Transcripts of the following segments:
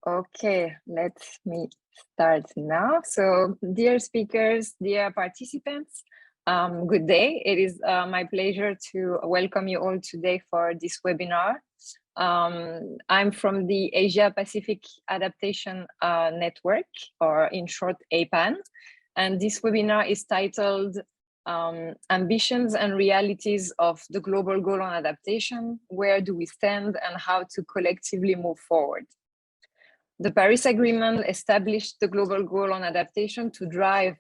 Okay, let me start now. So, dear speakers, dear participants, good day. It is my pleasure to welcome you all today for this webinar. I'm from the Asia Pacific Adaptation Network, or in short, APAN. And this webinar is titled Ambitions and Realities of the Global Goal on Adaptation. Where do we stand and how to collectively move forward? The Paris Agreement established the Global Goal on Adaptation to drive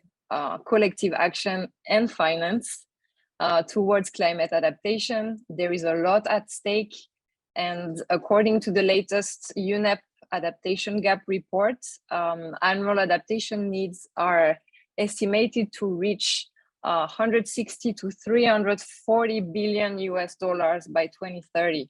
collective action and finance towards climate adaptation. There is a lot at stake. And according to the latest UNEP Adaptation Gap report, annual adaptation needs are estimated to reach 160 to 340 billion US dollars by 2030.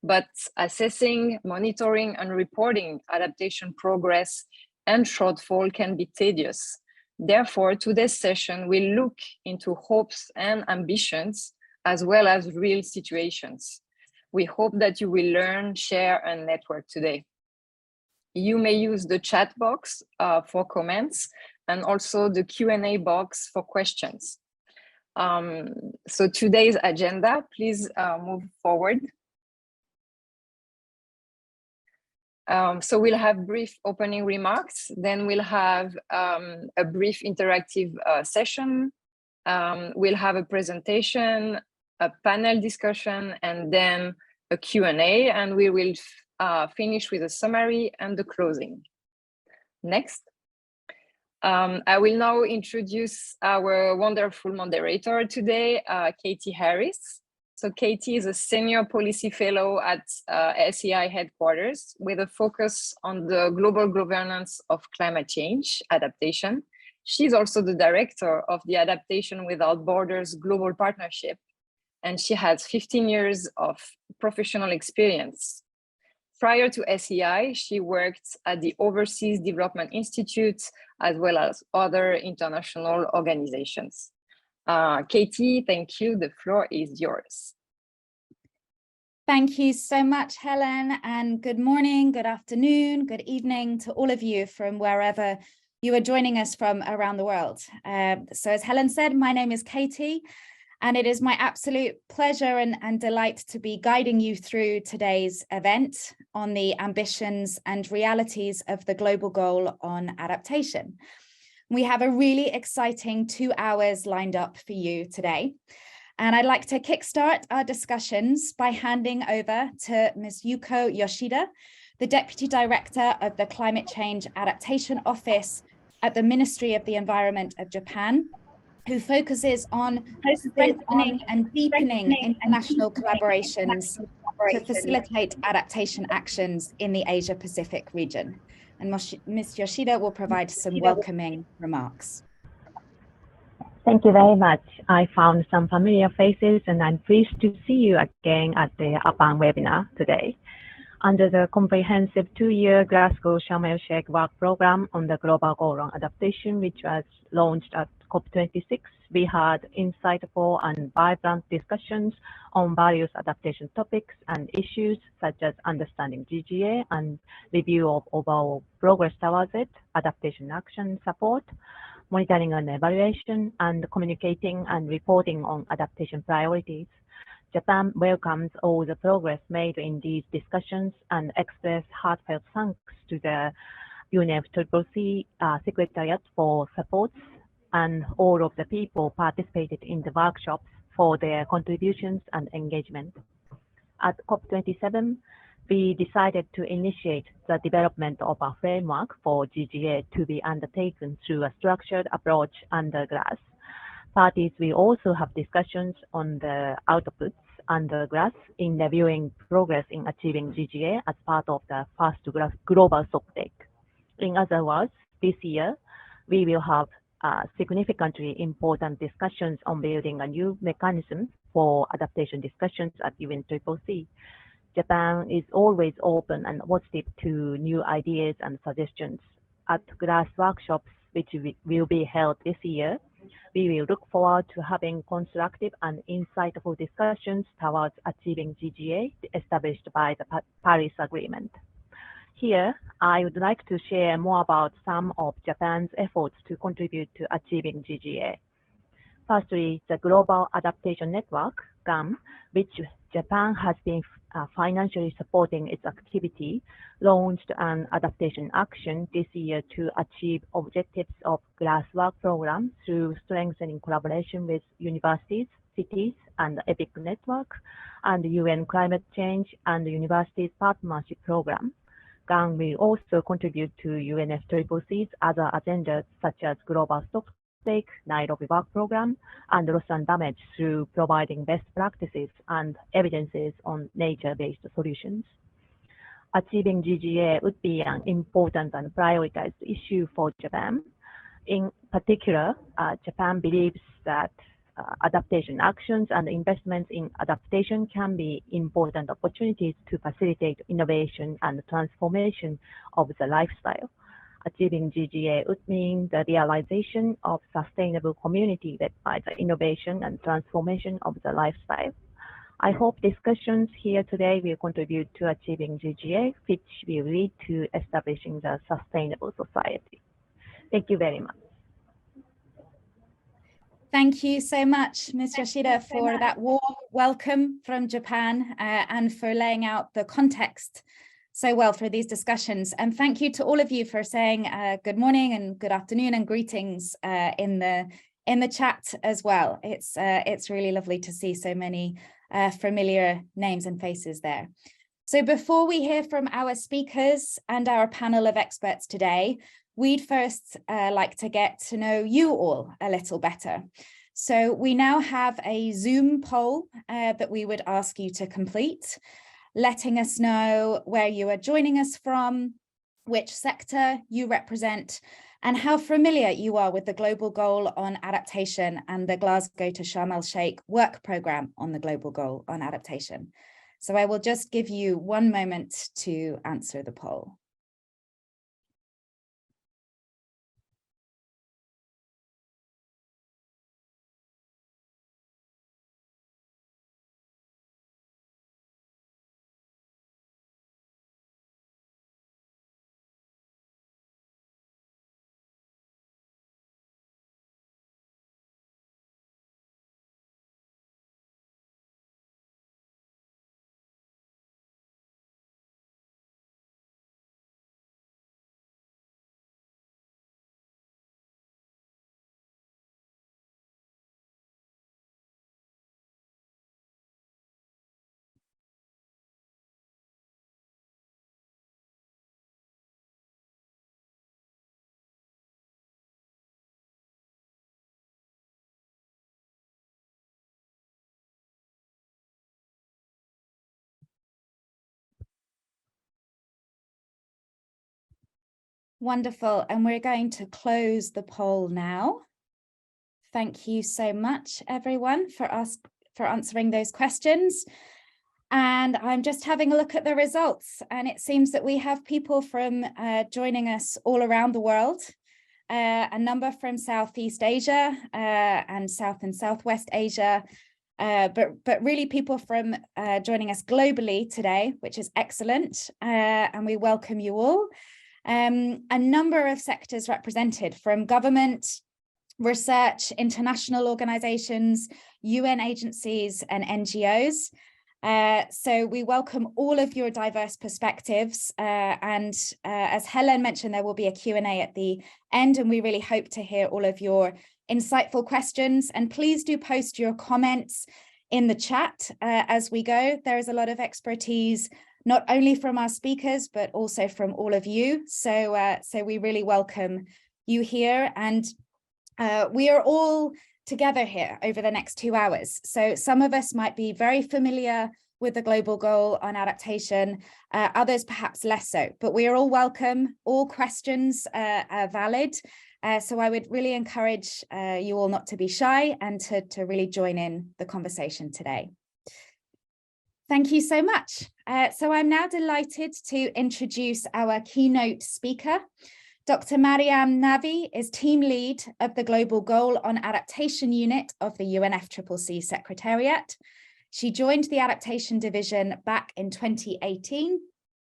But assessing, monitoring, and reporting adaptation progress and shortfall can be tedious. Therefore, today's session will look into hopes and ambitions, as well as real situations. We hope that you will learn, share, and network today. You may use the chat box for comments and also the Q&A box for questions. So today's agenda, please move forward. So we'll have brief opening remarks, then we'll have a brief interactive session, we'll have a presentation, a panel discussion, and then a Q&A, and we will finish with a summary and the closing. Next. I will now introduce our wonderful moderator today, Katie Harris. So Katie is a senior policy fellow at SEI headquarters with a focus on the global governance of climate change adaptation. She's also the director of the Adaptation Without Borders Global Partnership, and she has 15 years of professional experience. Prior to SEI, she worked at the Overseas Development Institute, as well as other international organizations. Katie, thank you. The floor is yours. Thank you so much, Helen, and good morning, good afternoon, good evening to all of you from wherever you are joining us from around the world. So as Helen said, my name is Katie, and it is my absolute pleasure and delight to be guiding you through today's event on the ambitions and realities of the Global Goal on Adaptation. We have a really exciting 2 hours lined up for you today. And I'd like to kickstart our discussions by handing over to Ms. Yuko Yoshida, the Deputy Director of the Climate Change Adaptation Office at the Ministry of the Environment of Japan, who focuses on strengthening and deepening international collaborations to facilitate adaptation actions in the Asia Pacific region. And Ms. Yoshida will provide some welcoming remarks. Thank you very much. I found some familiar faces and I'm pleased to see you again at the APAN webinar today. Under the comprehensive 2-year Glasgow Sharm el-Sheikh work program on the Global Goal on Adaptation, which was launched at COP26, we had insightful and vibrant discussions on various adaptation topics and issues such as understanding GGA and review of overall progress towards it, adaptation action support, monitoring and evaluation, and communicating and reporting on adaptation priorities. Japan welcomes all the progress made in these discussions and express heartfelt thanks to the UNFCCC Secretariat for support and all of the people participated in the workshops for their contributions and engagement. At COP27, we decided to initiate the development of a framework for GGA to be undertaken through a structured approach under GRASS. Parties will also have discussions on the outputs under GRASS in reviewing progress in achieving GGA as part of the first global stocktake. In other words, this year, we will have significantly important discussions on building a new mechanism for adaptation discussions at UNFCCC. Japan is always open and receptive to new ideas and suggestions. At GRASS workshops, which will be held this year, we will look forward to having constructive and insightful discussions towards achieving GGA established by the Paris Agreement. Here, I would like to share more about some of Japan's efforts to contribute to achieving GGA. Firstly, the Global Adaptation Network, GAN, which Japan has been financially supporting its activity, launched an adaptation action this year to achieve objectives of glasswork program through strengthening collaboration with universities, cities, and EPIC network, and the UN Climate Change and the Universities Partnership Program. GAN will also contribute to UNFCCC's other agendas such as Global Stocktake, Nairobi Work Program, and loss and damage through providing best practices and evidences on nature-based solutions. Achieving GGA would be an important and prioritized issue for Japan. In particular, Japan believes that adaptation actions and investments in adaptation can be important opportunities to facilitate innovation and transformation of the lifestyle. Achieving GGA would mean the realization of sustainable community led by the innovation and transformation of the lifestyle. I hope discussions here today will contribute to achieving GGA, which will lead to establishing the sustainable society. Thank you very much. Thank you so much, Ms. Yoshida, for that warm welcome from Japan and for laying out the context so well for these discussions. And thank you to all of you for saying good morning and good afternoon and greetings in the chat as well. It's really lovely to see so many familiar names and faces there. So before we hear from our speakers and our panel of experts today, we'd first like to get to know you all a little better. So we now have a Zoom poll that we would ask you to complete, letting us know where you are joining us from, which sector you represent, and how familiar you are with the Global Goal on Adaptation and the Glasgow to Sharm el-Sheikh work programme on the Global Goal on Adaptation. So I will just give you one moment to answer the poll. Wonderful, and we're going to close the poll now. Thank you so much, everyone, for answering those questions. And I'm just having a look at the results, and it seems that we have people from joining us all around the world, a number from Southeast Asia and South and Southwest Asia, but really people from joining us globally today, which is excellent, and we welcome you all. A number of sectors represented, from government, research, international organizations, UN agencies and NGOs. So we welcome all of your diverse perspectives. And as Helen mentioned, there will be a Q&A at the end, and we really hope to hear all of your insightful questions. And please do post your comments in the chat as we go. There is a lot of expertise, not only from our speakers, but also from all of you. So we really welcome you here. And we are all together here over the next 2 hours. So some of us might be very familiar with the Global Goal on Adaptation, others perhaps less so, but we are all welcome. All questions are valid. So I would really encourage you all not to be shy and to really join in the conversation today. Thank you so much. So I'm now delighted to introduce our keynote speaker. Dr. Mariam Navi is team lead of the Global Goal on Adaptation Unit of the UNFCCC Secretariat. She joined the Adaptation Division back in 2018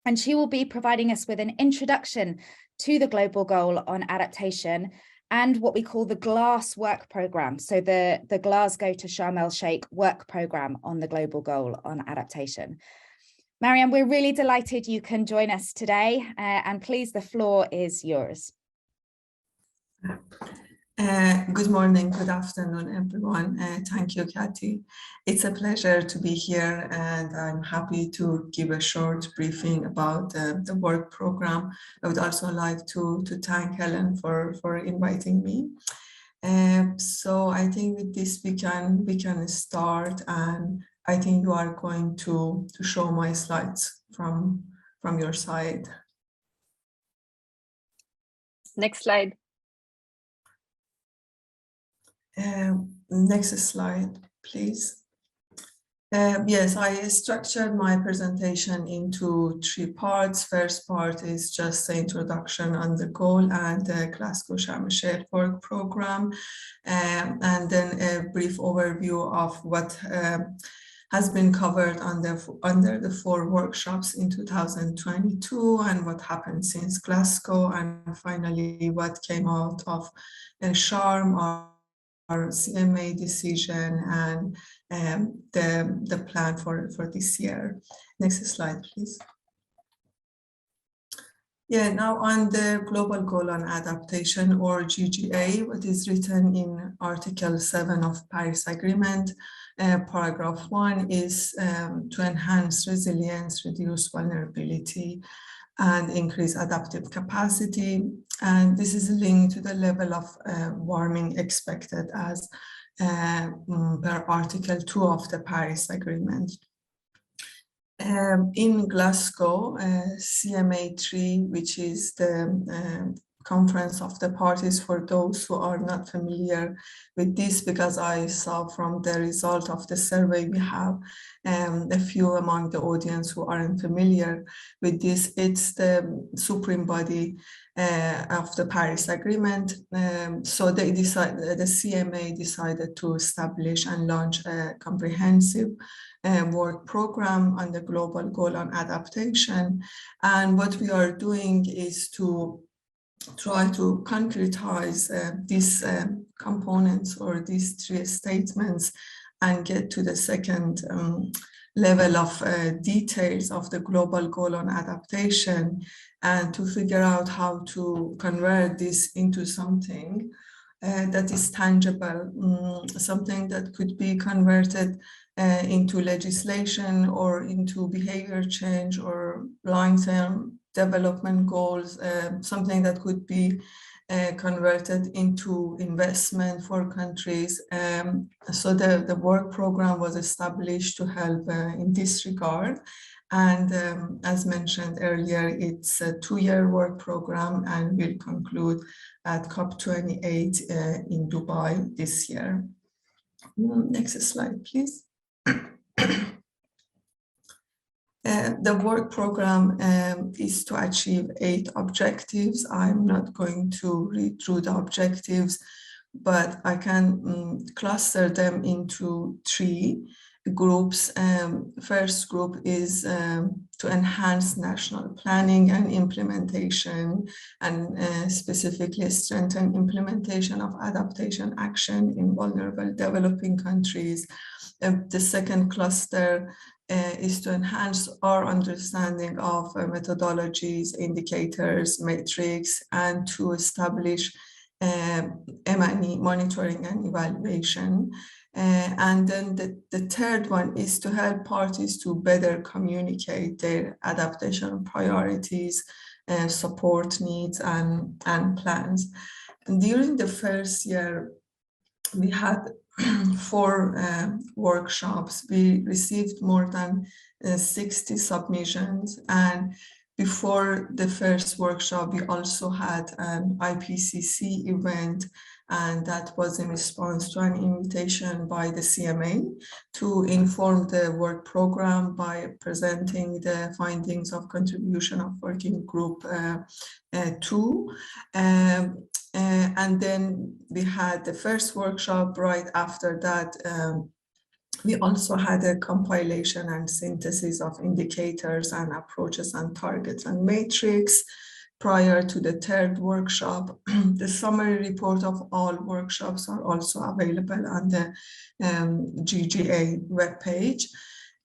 and she will be providing us with an introduction to the Global Goal on Adaptation and what we call the GLASS work programme, so the Glasgow to Sharm el-Sheikh work programme on the Global Goal on Adaptation. Mariam, we're really delighted you can join us today, and please, the floor is yours. Good morning, good afternoon, everyone. Thank you, Kathy. It's a pleasure to be here, and I'm happy to give a short briefing about the work program. I would also like to thank Helen for inviting me. So I think with this we can start, and I think you are going to show my slides from your side. Next slide. Next slide, please. Yes, I structured my presentation into 3 parts. First part is just the introduction on the goal and the Glasgow Sharm el-Sheikh work program, and then a brief overview of what has been covered under the 4 workshops in 2022 and what happened since Glasgow, and finally what came out of Sharm, our CMA decision, and the plan for this year. Next slide, please. Yeah, now on the Global Goal on Adaptation, or GGA, what is written in Article 7 of Paris Agreement, paragraph 1 is to enhance resilience, reduce vulnerability, and increase adaptive capacity. And this is linked to the level of warming expected as per Article 2 of the Paris Agreement. In Glasgow, CMA 3, which is the Conference of the Parties, for those who are not familiar with this, because I saw from the result of the survey we have a few among the audience who aren't familiar with this. It's the supreme body of the Paris Agreement. So they decided, the CMA decided to establish and launch a comprehensive work program on the Global Goal on Adaptation. And what we are doing is to try to concretize these components, or these 3 statements, and get to the second level of details of the Global Goal on Adaptation, and to figure out how to convert this into something that is tangible, something that could be converted into legislation or into behavior change or long-term development goals, something that could be converted into investment for countries. So the work program was established to help in this regard. And as mentioned earlier, it's a 2-year work program and will conclude at COP28 in Dubai this year. Next slide, please. The work program is to achieve 8 objectives. I'm not going to read through the objectives, but I can cluster them into 3 groups. First group is to enhance national planning and implementation, and specifically strengthen implementation of adaptation action in vulnerable developing countries. The second cluster is to enhance our understanding of methodologies, indicators, metrics, and to establish M&E, monitoring and evaluation. And then the third one is to help parties to better communicate their adaptation priorities, support needs, and plans. And during the first year, we had 4 workshops. We received more than 60 submissions, and before the first workshop, we also had an IPCC event, and that was in response to an invitation by the CMA to inform the work program by presenting the findings of contribution of working group 2. And then we had the first workshop. Right after that, We also had a compilation and synthesis of indicators and approaches and targets and metrics prior to the third workshop. The summary report of all workshops are also available on the GGA webpage.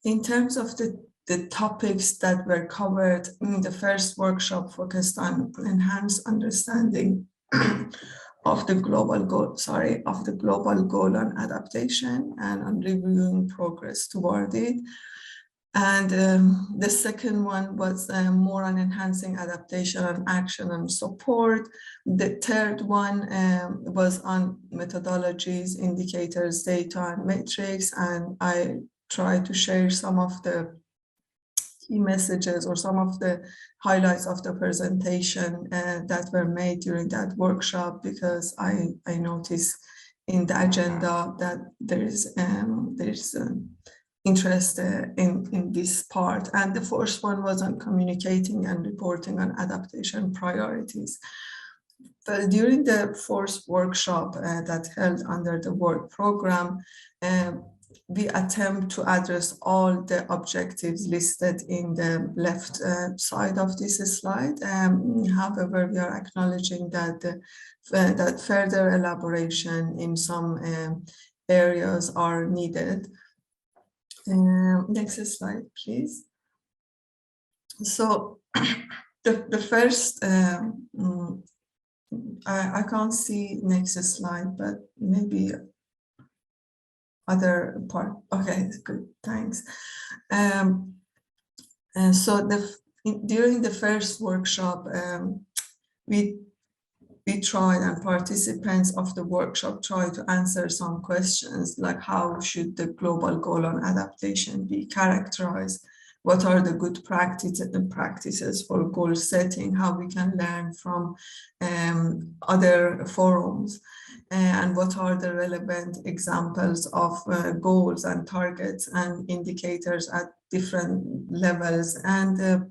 In terms of the topics that were covered, the first workshop focused on enhanced understanding of the global goal on adaptation and on reviewing progress toward it. And the second one was more on enhancing adaptation and action and support. The third one was on methodologies, indicators, data, and metrics. And I tried to share some of the key messages or some of the highlights of the presentation that were made during that workshop, because I noticed in the agenda that there's interest in this part. And the first one was on communicating and reporting on adaptation priorities. But during the first workshop that held under the work program, we attempt to address all the objectives listed in the left side of this slide. However, we are acknowledging that that further elaboration in some areas are needed. Next slide, please. So the first, I can't see next slide, but maybe other part. Okay, good, thanks. And so during the first workshop, we tried, and participants of the workshop tried to answer some questions like, how should the global goal on adaptation be characterized? What are the good practices for goal setting? How we can learn from other forums? And what are the relevant examples of goals and targets and indicators at different levels? And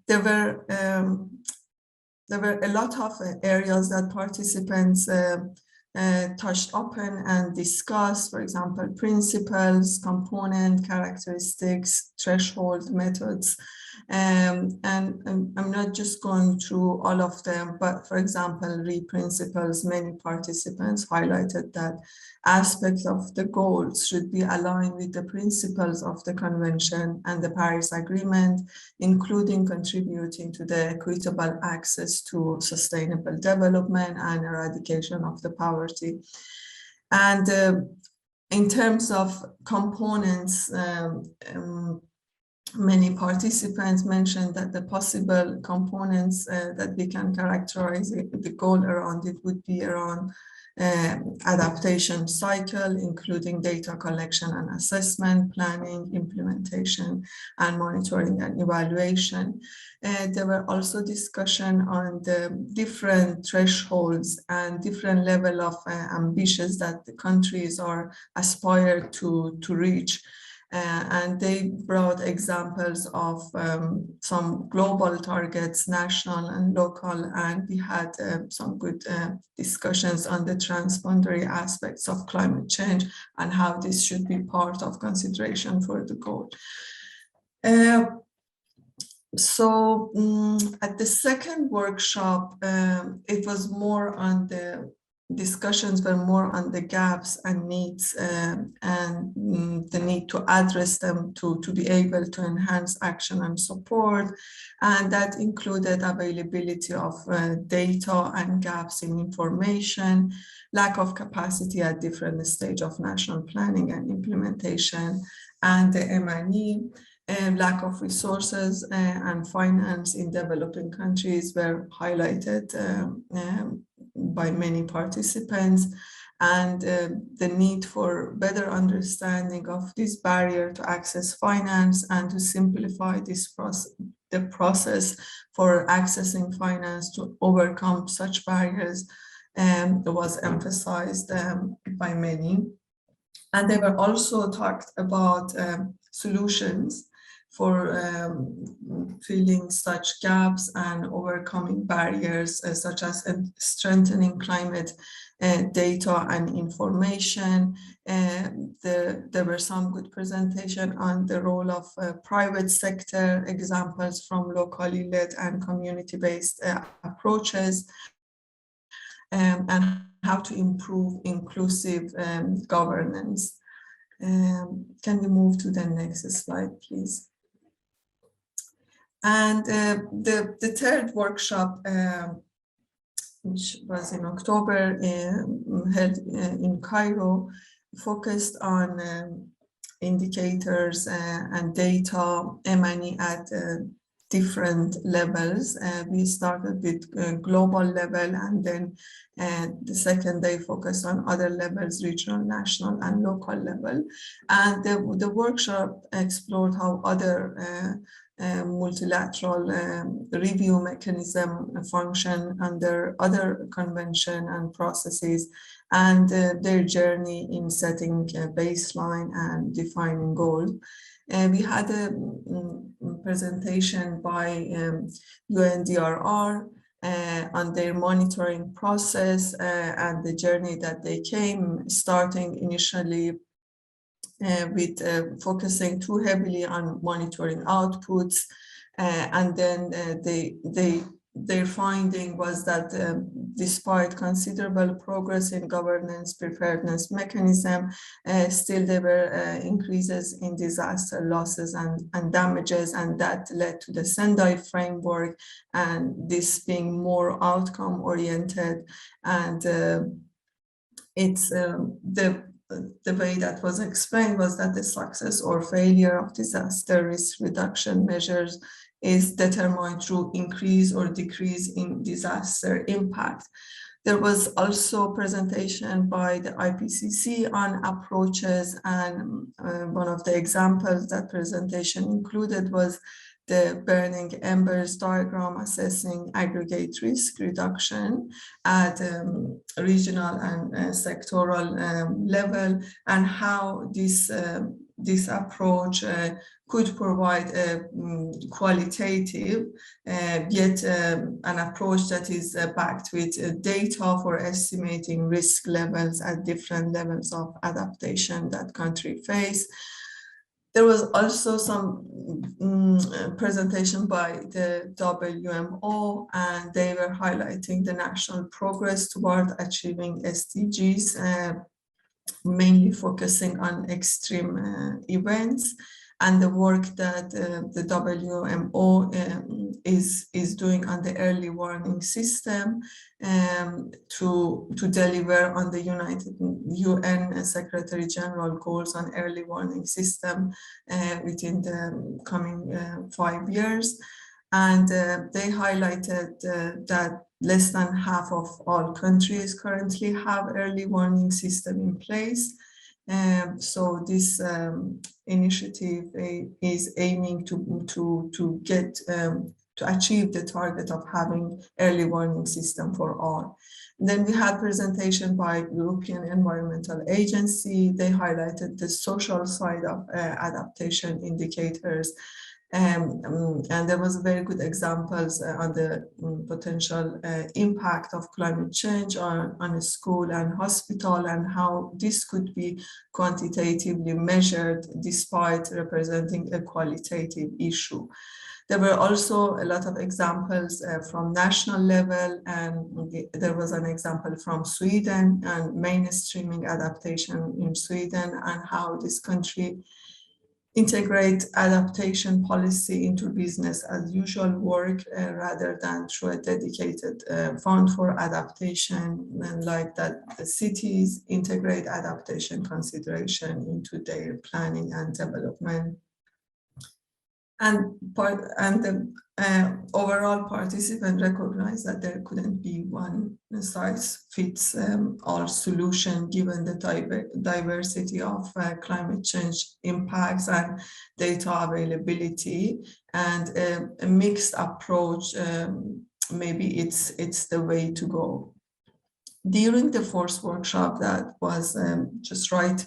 there were a lot of areas that participants touched upon and discussed, for example, principles, component, characteristics, threshold, methods. And I'm not just going through all of them, but for example, principles, many participants highlighted that aspects of the goals should be aligned with the principles of the Convention and the Paris Agreement, including contributing to the equitable access to sustainable development and eradication of the poverty. And in terms of components, many participants mentioned that the possible components that we can characterize the goal around it would be around adaptation cycle, including data collection and assessment, planning, implementation, and monitoring and evaluation. There were also discussion on the different thresholds and different level of ambitions that the countries are aspired to reach. And they brought examples of some global targets, national and local, and we had some good discussions on the transboundary aspects of climate change and how this should be part of consideration for the goal. So at the second workshop, it was more on the discussions were more on the gaps and needs and the need to address them to be able to enhance action and support. And that included availability of data and gaps in information, lack of capacity at different stages of national planning and implementation, and the M&E. Lack of resources and finance in developing countries were highlighted by many participants, and the need for better understanding of this barrier to access finance and to simplify this the process for accessing finance to overcome such barriers was emphasized by many. And they were also talked about solutions filling such gaps and overcoming barriers such as strengthening climate data and information. There were some good presentation on the role of private sector, examples from locally led and community-based approaches, and how to improve inclusive governance. Can we move to the next slide, please? And the third workshop, which was in October, held in Cairo, focused on indicators and data emanating at different levels. We started with global level, and then the second day focused on other levels, regional, national, and local level. And the workshop explored how other multilateral review mechanism function under other convention and processes, and their journey in setting a baseline and defining goals. We had a presentation by UNDRR on their monitoring process and the journey that they came, starting initially with focusing too heavily on monitoring outputs, and then their finding was that despite considerable progress in governance preparedness mechanism, still there were increases in disaster losses and damages, and that led to the Sendai framework, and this being more outcome oriented, and it's the way that was explained was that the success or failure of disaster risk reduction measures is determined through increase or decrease in disaster impact. There was also a presentation by the IPCC on approaches, and one of the examples that presentation included was the burning embers diagram assessing aggregate risk reduction at regional and sectoral level, and how this approach could provide a qualitative yet an approach that is backed with data for estimating risk levels at different levels of adaptation that country face. There was also some presentation by the WMO, and they were highlighting the national progress toward achieving SDGs, mainly focusing on extreme events, and the work that the WMO is doing on the early warning system to deliver on the UN Secretary General goals on early warning system within the coming 5 years. And they highlighted that less than half of all countries currently have early warning system in place. So this initiative is aiming to get to achieve the target of having early warning system for all. And then we had presentation by European Environmental Agency. They highlighted the social side of adaptation indicators. And there was very good examples on the potential impact of climate change on a school and hospital, and how this could be quantitatively measured despite representing a qualitative issue. There were also a lot of examples from national level, and there was an example from Sweden and mainstreaming adaptation in Sweden, and how this country integrate adaptation policy into business as usual work rather than through a dedicated fund for adaptation, and like that the cities integrate adaptation consideration into their planning and development. And the overall participant recognized that there couldn't be one size fits all solution given the diversity of climate change impacts and data availability, and a mixed approach maybe it's the way to go. During the fourth workshop that was just right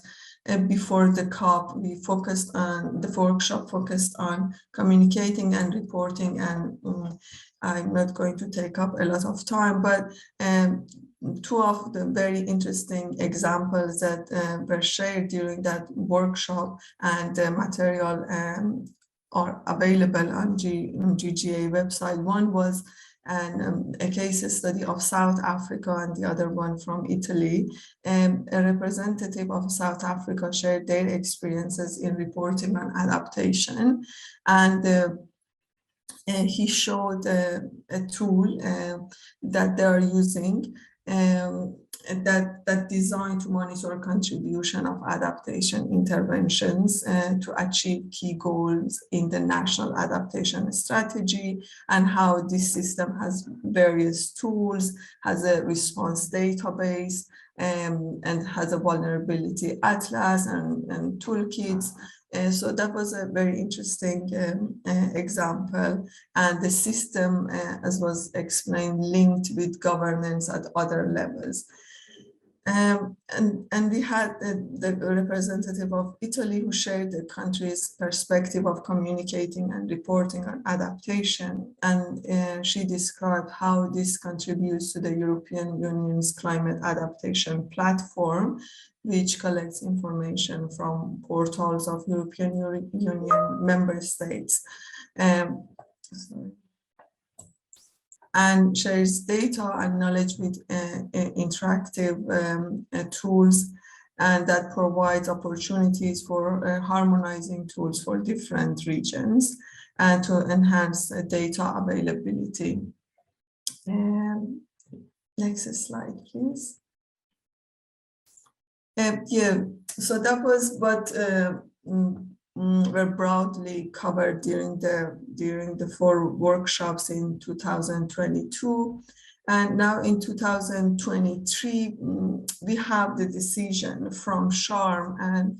before the COP, the workshop focused on communicating and reporting, and I'm not going to take up a lot of time, but two of the very interesting examples that were shared during that workshop, and the material are available on GGA website. One was a case study of South Africa, and the other one from Italy. A representative of South Africa shared their experiences in reporting on adaptation, and he showed a tool that they are using that designed to monitor contribution of adaptation interventions to achieve key goals in the national adaptation strategy, and how this system has various tools, has a response database, and has a vulnerability atlas and toolkits. So that was a very interesting example, and the system, as was explained, linked with governance at other levels. And we had the representative of Italy who shared the country's perspective of communicating and reporting on adaptation, and she described how this contributes to the European Union's climate adaptation platform, which collects information from portals of European Union member states. And shares data and knowledge with interactive tools, and that provides opportunities for harmonizing tools for different regions and to enhance data availability. Next slide, please. Yeah, so that was what were broadly covered during the 4 workshops in 2022, and now in 2023 we have the decision from Sharm, and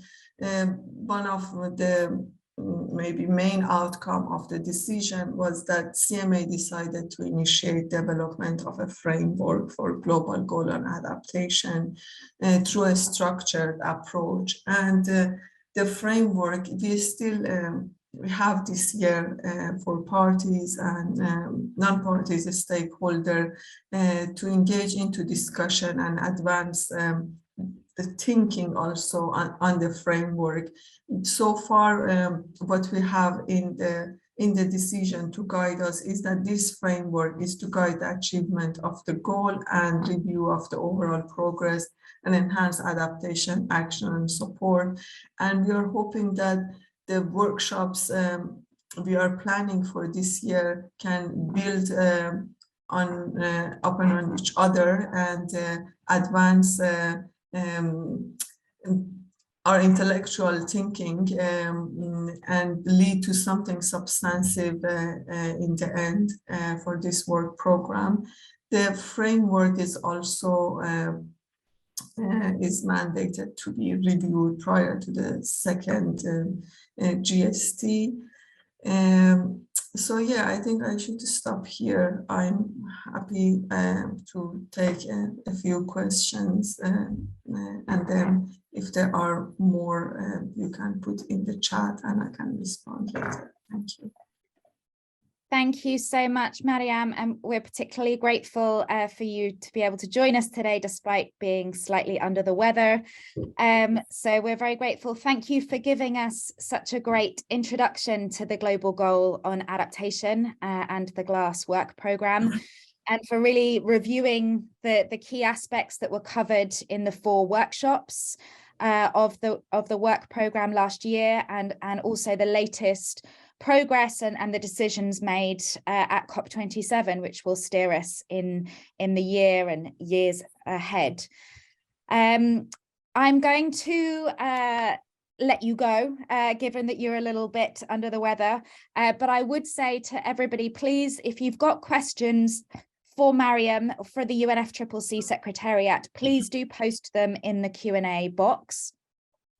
one of the maybe main outcome of the decision was that CMA decided to initiate development of a framework for global goal on adaptation through a structured approach. And the framework we still we have this year for parties and non-parties stakeholder to engage into discussion and advance the thinking also on the framework. So far, what we have in the decision to guide us is that this framework is to guide the achievement of the goal and review of the overall progress and enhance adaptation, action, and support. And we are hoping that the workshops we are planning for this year can build upon each other and advance our intellectual thinking and lead to something substantive in the end for this work program. The framework is also is mandated to be reviewed prior to the second GST. So yeah, I think I should stop here. I'm happy to take a few questions, and then if there are more, you can put in the chat and I can respond later. Thank you. Thank you so much, Mariam, and we're particularly grateful for you to be able to join us today despite being slightly under the weather. So we're very grateful. Thank you for giving us such a great introduction to the Global Goal on Adaptation and the GLASS work programme, and for really reviewing the key aspects that were covered in the 4 workshops of the work programme last year, and also the latest progress and the decisions made at COP27, which will steer us in the year and years ahead. I'm going to let you go, given that you're a little bit under the weather, but I would say to everybody, please, if you've got questions for Mariam, for the UNFCCC Secretariat, please do post them in the Q&A box,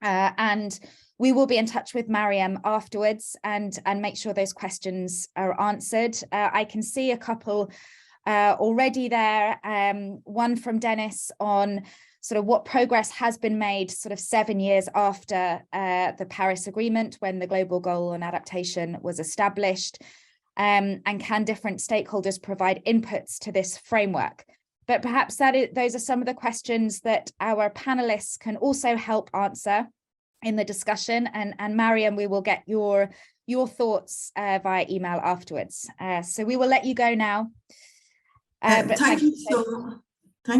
and we will be in touch with Mariam afterwards and make sure those questions are answered. I can see a couple already there. One from Dennis on sort of what progress has been made sort of 7 years after the Paris Agreement, when the Global Goal on Adaptation was established, and can different stakeholders provide inputs to this framework? But perhaps those are some of the questions that our panelists can also help answer in the discussion. And Mariam, we will get your thoughts via email afterwards. So we will let you go now. Thank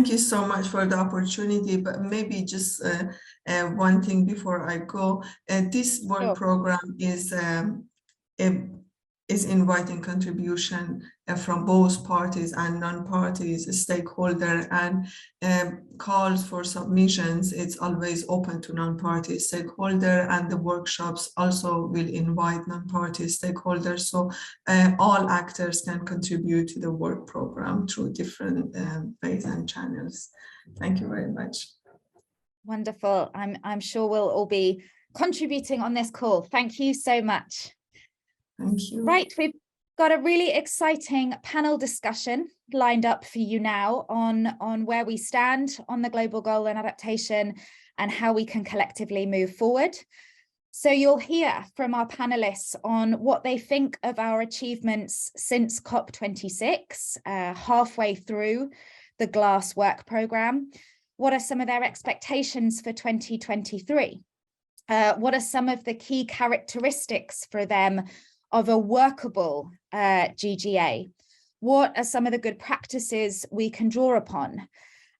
you so much for the opportunity, but maybe just one thing before I go. This work program is inviting contribution from both parties and non-parties, stakeholder, and calls for submissions. It's always open to non-party stakeholder, and the workshops also will invite non-party stakeholders. So all actors can contribute to the work program through different ways and channels. Thank you very much. Wonderful. I'm sure we'll all be contributing on this call. Thank you so much. Thank you. Right, we've got a really exciting panel discussion lined up for you now on where we stand on the Global Goal and Adaptation and how we can collectively move forward. So you'll hear from our panelists on what they think of our achievements since COP26, halfway through the GLASS work programme. What are some of their expectations for 2023? What are some of the key characteristics for them of a workable GGA? What are some of the good practices we can draw upon?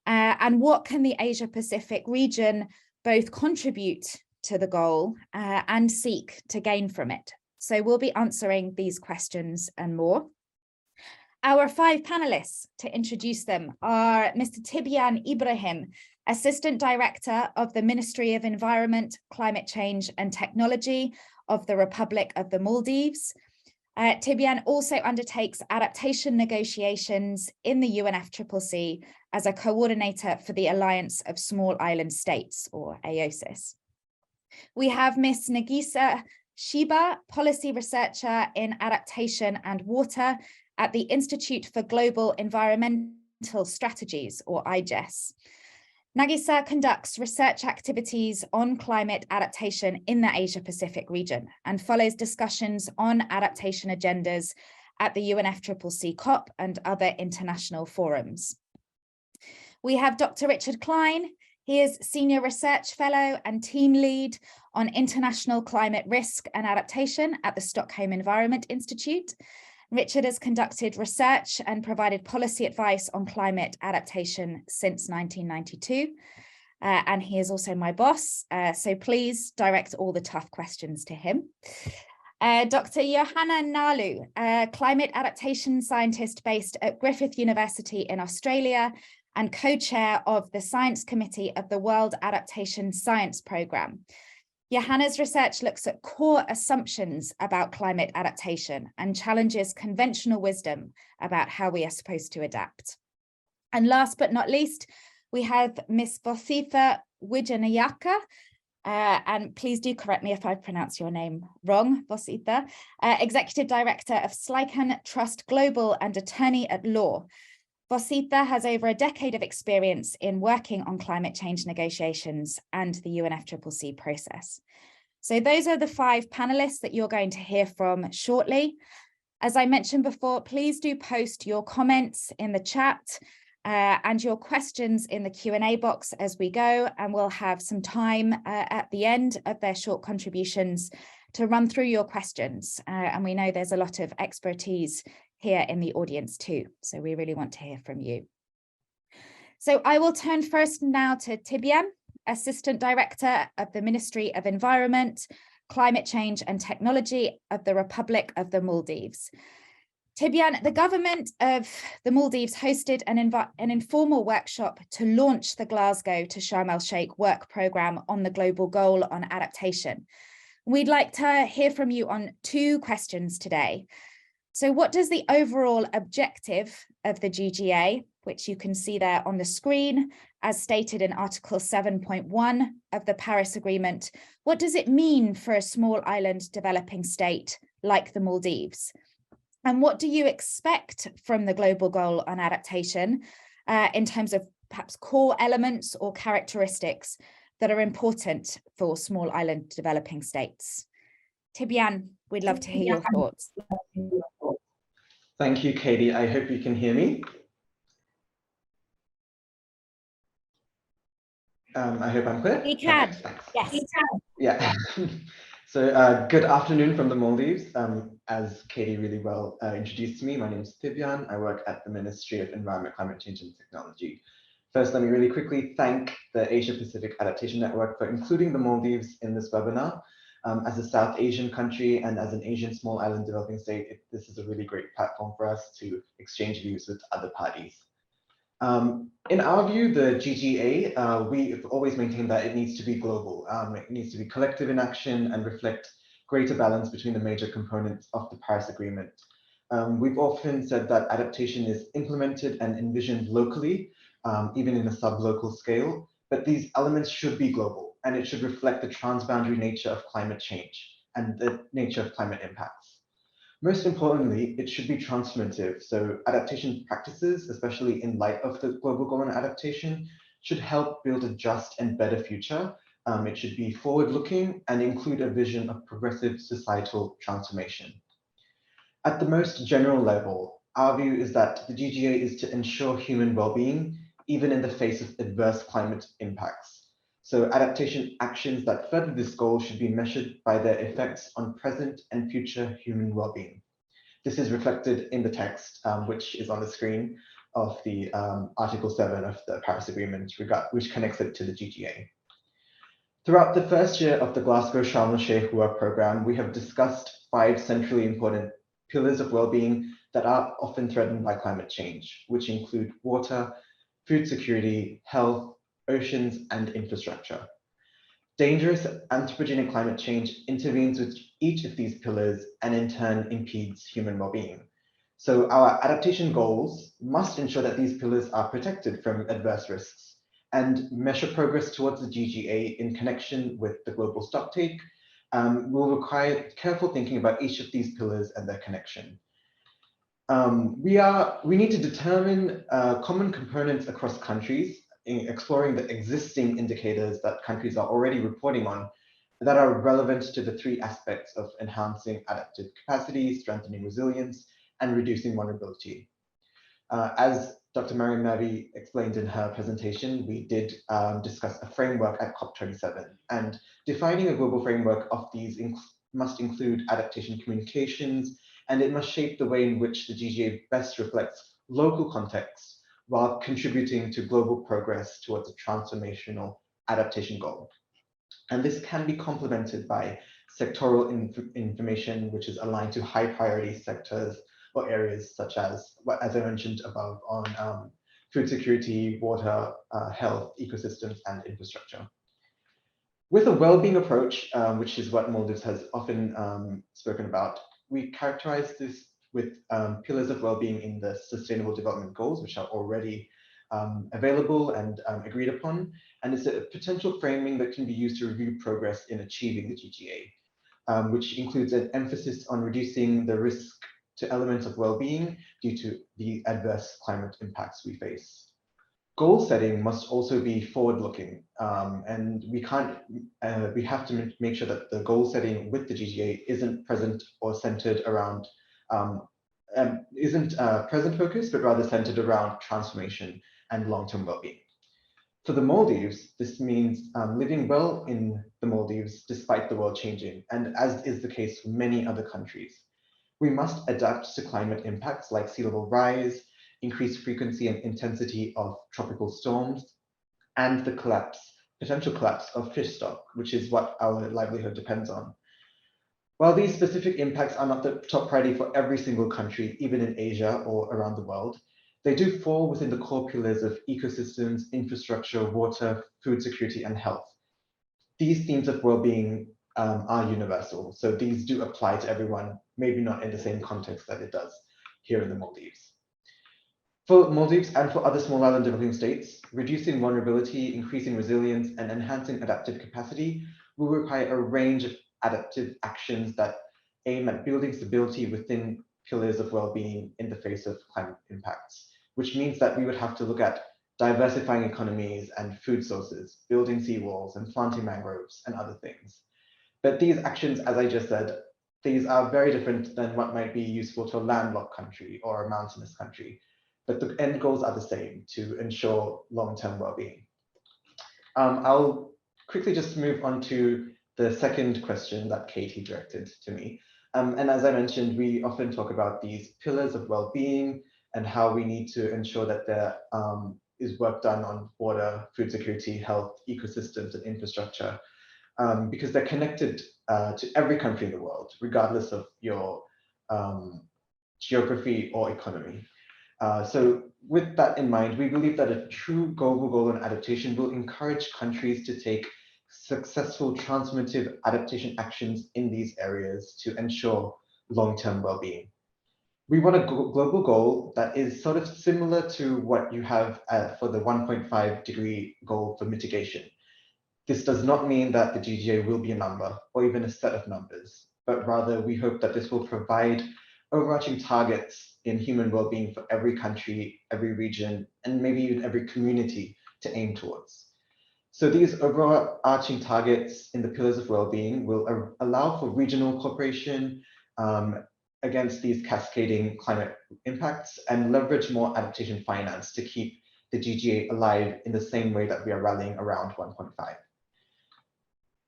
And what can the Asia Pacific region both contribute to the goal and seek to gain from it? So we'll be answering these questions and more. Our 5 panelists, to introduce them, are Mr. Tibian Ibrahim, Assistant Director of the Ministry of Environment, Climate Change and Technology of the Republic of the Maldives. Tibian also undertakes adaptation negotiations in the UNFCCC as a coordinator for the Alliance of Small Island States, or AOSIS. We have Ms. Nagisa Shiba, Policy Researcher in Adaptation and Water at the Institute for Global Environmental Strategies, or IGES. Nagisa conducts research activities on climate adaptation in the Asia Pacific region and follows discussions on adaptation agendas at the UNFCCC COP and other international forums. We have Dr. Richard Klein. He is Senior Research Fellow and Team Lead on International Climate Risk and Adaptation at the Stockholm Environment Institute. Richard has conducted research and provided policy advice on climate adaptation since 1992. And he is also my boss, so please direct all the tough questions to him. Dr. Johanna Nalu, a climate adaptation scientist based at Griffith University in Australia and co-chair of the Science Committee of the World Adaptation Science Programme. Johanna's research looks at core assumptions about climate adaptation and challenges conventional wisdom about how we are supposed to adapt. And last but not least, we have Ms. Vositha Wijanayaka, and please do correct me if I pronounce your name wrong, Vositha, Executive Director of Slykan Trust Global and Attorney at Law. Vositha has over a decade of experience in working on climate change negotiations and the UNFCCC process. So those are the 5 panelists that you're going to hear from shortly. As I mentioned before, please do post your comments in the chat and your questions in the Q&A box as we go, and we'll have some time at the end of their short contributions to run through your questions. And we know there's a lot of expertise here in the audience too, so we really want to hear from you. So I will turn first now to Tibian, Assistant Director of the Ministry of Environment, Climate Change and Technology of the Republic of the Maldives. Tibian, the government of the Maldives hosted an informal workshop to launch the Glasgow to Sharm el-Sheikh work programme on the Global Goal on Adaptation. We'd like to hear from you on 2 questions today. So what does the overall objective of the GGA, which you can see there on the screen, as stated in Article 7.1 of the Paris Agreement, what does it mean for a small island developing state like the Maldives? And what do you expect from the Global Goal on Adaptation in terms of perhaps core elements or characteristics that are important for small island developing states? Tibian, we'd love to hear your thoughts. Thank you, Katie. I hope you can hear me. I hope I'm clear. We can. Perfect, Yes. We can. Yeah. So good afternoon from the Maldives. As Katie really well introduced me, my name is Tibian. I work at the Ministry of Environment, Climate Change and Technology. First, let me really quickly thank the Asia Pacific Adaptation Network for including the Maldives in this webinar. As a South Asian country and as an Asian small island developing state, this is a really great platform for us to exchange views with other parties. In our view, the GGA, we've always maintained that it needs to be global. It needs to be collective in action and reflect greater balance between the major components of the Paris Agreement. We've often said that adaptation is implemented and envisioned locally, even in a sub-local scale, but these elements should be global, and it should reflect the transboundary nature of climate change and the nature of climate impacts. Most importantly, it should be transformative. So adaptation practices, especially in light of the Global Goal on Adaptation, should help build a just and better future. It should be forward-looking and include a vision of progressive societal transformation. At the most general level, our view is that the GGA is to ensure human well-being, even in the face of adverse climate impacts. So adaptation actions that further this goal should be measured by their effects on present and future human well-being. This is reflected in the text, which is on the screen of the Article 7 of the Paris Agreement, which connects it to the GGA. Throughout the first year of the Glasgow Sharm el-Sheikh Work Programme, we have discussed 5 centrally important pillars of well-being that are often threatened by climate change, which include water, food security, health, oceans, and infrastructure. Dangerous anthropogenic climate change intervenes with each of these pillars and in turn impedes human well-being. So our adaptation goals must ensure that these pillars are protected from adverse risks and measure progress towards the GGA in connection with the global stocktake will require careful thinking about each of these pillars and their connection. We need to determine common components across countries, exploring the existing indicators that countries are already reporting on that are relevant to the 3 aspects of enhancing adaptive capacity, strengthening resilience, and reducing vulnerability. As Dr. Mariam Navi explained in her presentation, we did discuss a framework at COP27, and defining a global framework of these must include adaptation communications, and it must shape the way in which the GGA best reflects local context while contributing to global progress towards a transformational adaptation goal. And this can be complemented by sectoral information, which is aligned to high priority sectors or areas such as I mentioned above on food security, water, health, ecosystems, and infrastructure. With a well-being approach, which is what Maldives has often spoken about, we characterize this with pillars of well-being in the Sustainable Development Goals, which are already available and agreed upon. And it's a potential framing that can be used to review progress in achieving the GGA, which includes an emphasis on reducing the risk to elements of well-being due to the adverse climate impacts we face. Goal setting must also be forward-looking, and we have to make sure that the goal setting with the GGA isn't present or centered around present focused, but rather centered around transformation and long-term well-being. For the Maldives, this means living well in the Maldives despite the world changing, and as is the case for many other countries. We must adapt to climate impacts like sea level rise, increased frequency and intensity of tropical storms, and the potential collapse of fish stock, which is what our livelihood depends on. While these specific impacts are not the top priority for every single country, even in Asia or around the world, they do fall within the core pillars of ecosystems, infrastructure, water, food security, and health. These themes of well-being are universal, so these do apply to everyone, maybe not in the same context that it does here in the Maldives. For Maldives and for other small island developing states, reducing vulnerability, increasing resilience, and enhancing adaptive capacity will require a range of adaptive actions that aim at building stability within pillars of well-being in the face of climate impacts, which means that we would have to look at diversifying economies and food sources, building seawalls and planting mangroves and other things. But these actions, as I just said, these are very different than what might be useful to a landlocked country or a mountainous country. But the end goals are the same, to ensure long-term well-being. I'll quickly just move on to the second question that Katie directed to me. And as I mentioned, we often talk about these pillars of well-being and how we need to ensure that there is work done on water, food security, health, ecosystems, and infrastructure, because they're connected to every country in the world, regardless of your geography or economy. So with that in mind, we believe that a true global goal on adaptation will encourage countries to take successful transformative adaptation actions in these areas to ensure long-term well-being. We want a global goal that is sort of similar to what you have for the 1.5 degree goal for mitigation. This does not mean that the GGA will be a number or even a set of numbers, but rather we hope that this will provide overarching targets in human well-being for every country, every region, and maybe even every community to aim towards. So these overarching targets in the pillars of well-being will allow for regional cooperation against these cascading climate impacts and leverage more adaptation finance to keep the GGA alive in the same way that we are rallying around 1.5.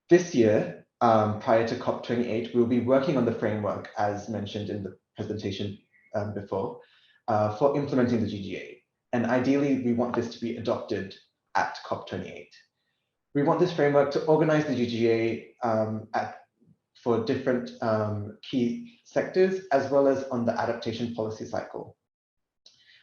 This year, prior to COP28, we'll be working on the framework, as mentioned in the presentation before, for implementing the GGA. And ideally, we want this to be adopted at COP28. We want this framework to organize the GGA for different key sectors, as well as on the adaptation policy cycle.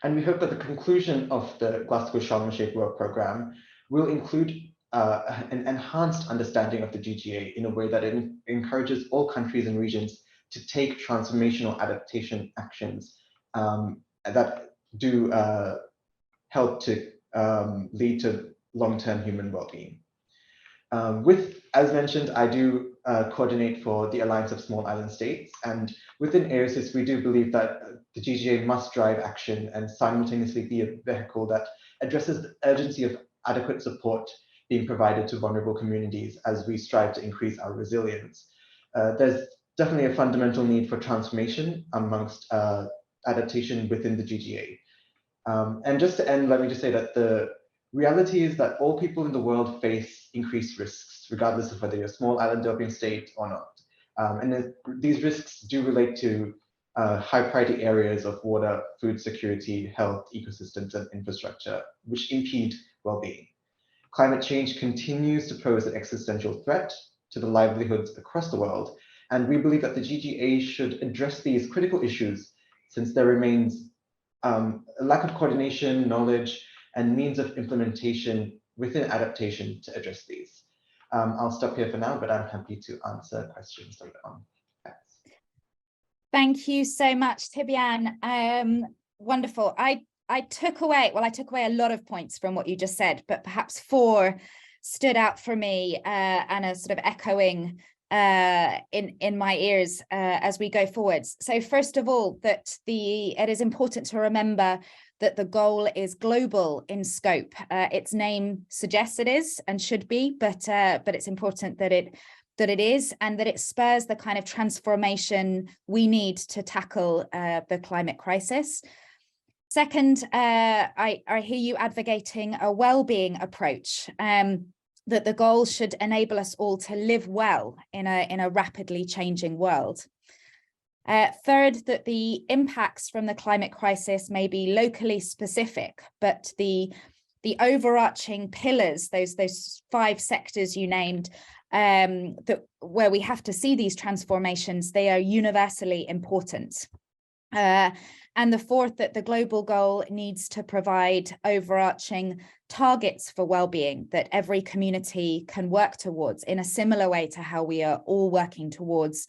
And we hope that the conclusion of the Glasgow Sharm el-Sheikh work program will include an enhanced understanding of the GGA in a way that it encourages all countries and regions to take transformational adaptation actions that do help to lead to long-term human well-being. As mentioned, I do coordinate for the Alliance of Small Island States, and within AOSIS, we do believe that the GGA must drive action and simultaneously be a vehicle that addresses the urgency of adequate support being provided to vulnerable communities as we strive to increase our resilience. There's definitely a fundamental need for transformation amongst adaptation within the GGA. And just to end, let me just say that the reality is that all people in the world face increased risks, regardless of whether you're a small island developing state or not. And these risks do relate to high priority areas of water, food security, health, ecosystems, and infrastructure, which impede well-being. Climate change continues to pose an existential threat to the livelihoods across the world, and we believe that the GGA should address these critical issues since there remains a lack of coordination, knowledge, and means of implementation within adaptation to address these. I'll stop here for now, but I'm happy to answer questions later on. Thanks. Thank you so much, Tibian. Wonderful. I took away a lot of points from what you just said, but perhaps 4 stood out for me and are sort of echoing in my ears as we go forwards. So first of all, that it is important to remember that the goal is global in scope. Its name suggests it is and should be, but it's important that it is, and that it spurs the kind of transformation we need to tackle the climate crisis. Second, I hear you advocating a well-being approach, that the goal should enable us all to live well in a rapidly changing world. Third, that the impacts from the climate crisis may be locally specific, but the overarching pillars, those 5 sectors you named, where we have to see these transformations, they are universally important. And the fourth, that the global goal needs to provide overarching targets for well-being that every community can work towards in a similar way to how we are all working towards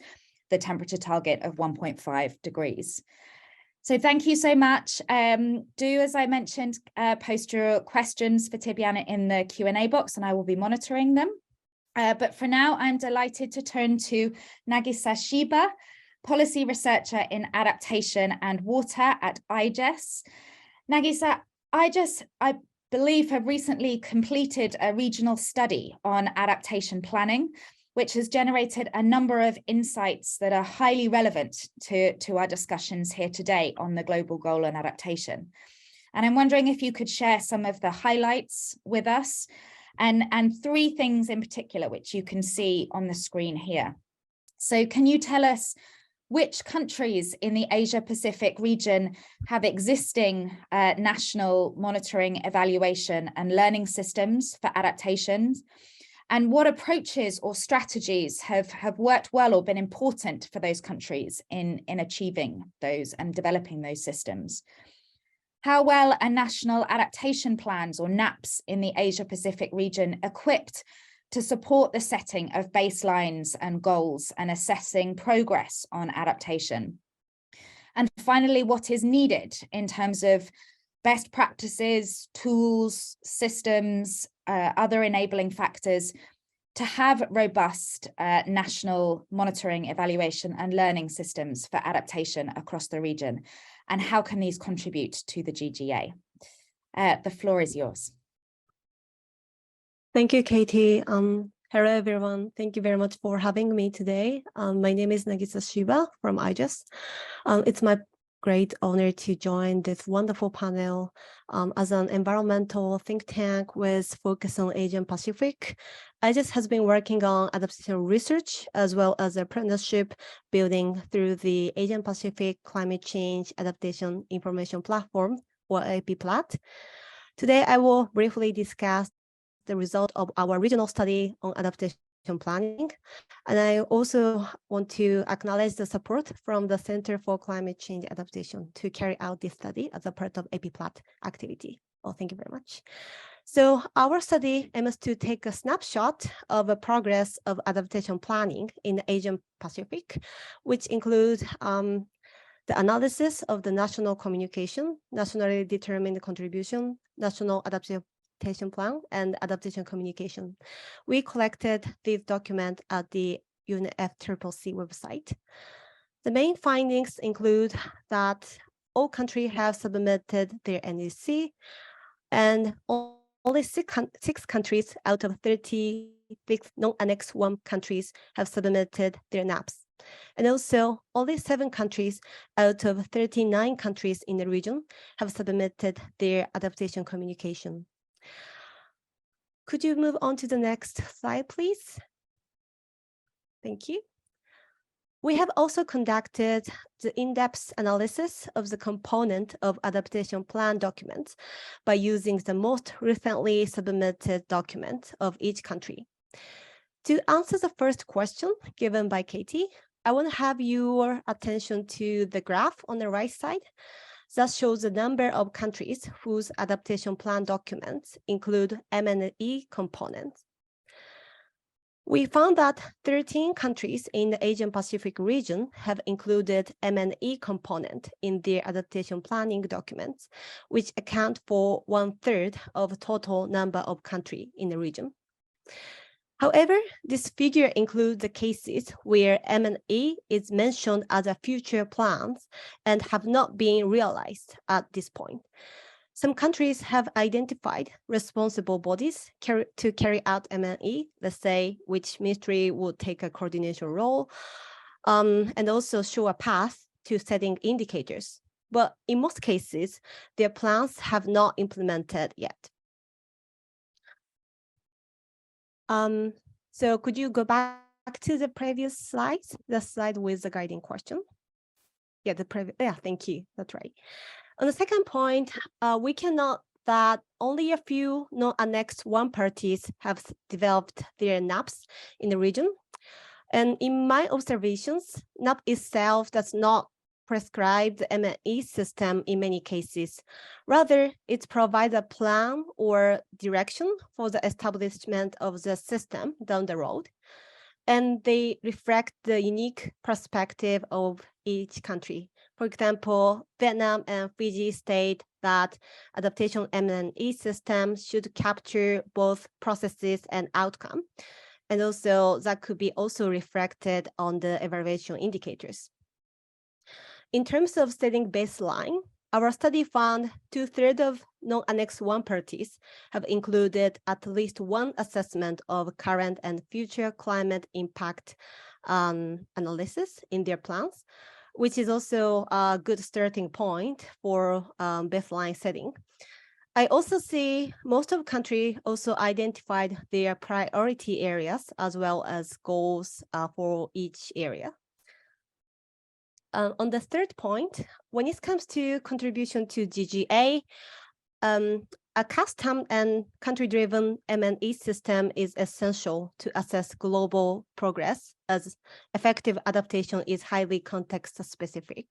the temperature target of 1.5 degrees. So thank you so much. Do, as I mentioned, post your questions for Tibian in the Q&A box, and I will be monitoring them. But for now, I'm delighted to turn to Nagisa Shiba, policy researcher in adaptation and water at IGES. Nagisa, IGES, I believe, have recently completed a regional study on adaptation planning, which has generated a number of insights that are highly relevant to our discussions here today on the Global Goal on Adaptation. And I'm wondering if you could share some of the highlights with us and three things in particular, which you can see on the screen here. So can you tell us which countries in the Asia Pacific region have existing national monitoring, evaluation and learning systems for adaptations? And what approaches or strategies have worked well or been important for those countries in achieving those and developing those systems? How well are national adaptation plans or NAPs in the Asia Pacific region equipped to support the setting of baselines and goals and assessing progress on adaptation? And finally, what is needed in terms of best practices, tools, systems, other enabling factors to have robust national monitoring, evaluation and learning systems for adaptation across the region? And how can these contribute to the GGA? The floor is yours. Thank you, Katie. Hello, everyone. Thank you very much for having me today. My name is Nagisa Shiba from IGES. It's my great honor to join this wonderful panel as an environmental think tank with focus on Asian Pacific. IGES has been working on adaptation research as well as a partnership building through the Asian Pacific Climate Change Adaptation Information Platform, or APPLAT. Today, I will briefly discuss the result of our regional study on adaptation planning. And I also want to acknowledge the support from the Center for Climate Change Adaptation to carry out this study as a part of APPLAT activity. Oh, thank you very much. So our study aims to take a snapshot of the progress of adaptation planning in the Asian Pacific, which includes the analysis of the national communication, nationally determined contribution, national adaptation plan, and adaptation communication. We collected these documents at the UNFCCC website. The main findings include that all countries have submitted their NEC, and only six countries out of 36 non-Annex 1 countries have submitted their NAPs. And also, only 7 countries out of 39 countries in the region have submitted their adaptation communication. Could you move on to the next slide, please? Thank you. We have also conducted the in-depth analysis of the component of adaptation plan documents by using the most recently submitted document of each country. To answer the first question given by Katie, I want to have your attention to the graph on the right side that shows the number of countries whose adaptation plan documents include M&E components. We found that 13 countries in the Asian Pacific region have included M&E component in their adaptation planning documents, which account for 1/3 of the total number of countries in the region. However, this figure includes the cases where M&E is mentioned as a future plans and have not been realized at this point. Some countries have identified responsible bodies to carry out M&E, let's say which ministry would take a coordination role, and also show a path to setting indicators. But in most cases, their plans have not implemented yet. So could you go back to the previous slides, the slide with the guiding question? Yeah, thank you, that's right. On the second point, we can note that only a few non-Annex 1 parties have developed their NAPs in the region. And in my observations, NAP itself does not prescribe the M&E system in many cases. Rather, it provides a plan or direction for the establishment of the system down the road. And they reflect the unique perspective of each country. For example, Vietnam and Fiji state that adaptation M&E system should capture both processes and outcome. And also that could be also reflected on the evaluation indicators. In terms of setting baseline, our study found 2/3 of non-Annex 1 parties have included at least one assessment of current and future climate impact analysis in their plans, which is also a good starting point for baseline setting. I also see most of countries also identified their priority areas as well as goals for each area. On the third point, when it comes to contribution to GGA, a custom and country-driven M&E system is essential to assess global progress, as effective adaptation is highly context-specific.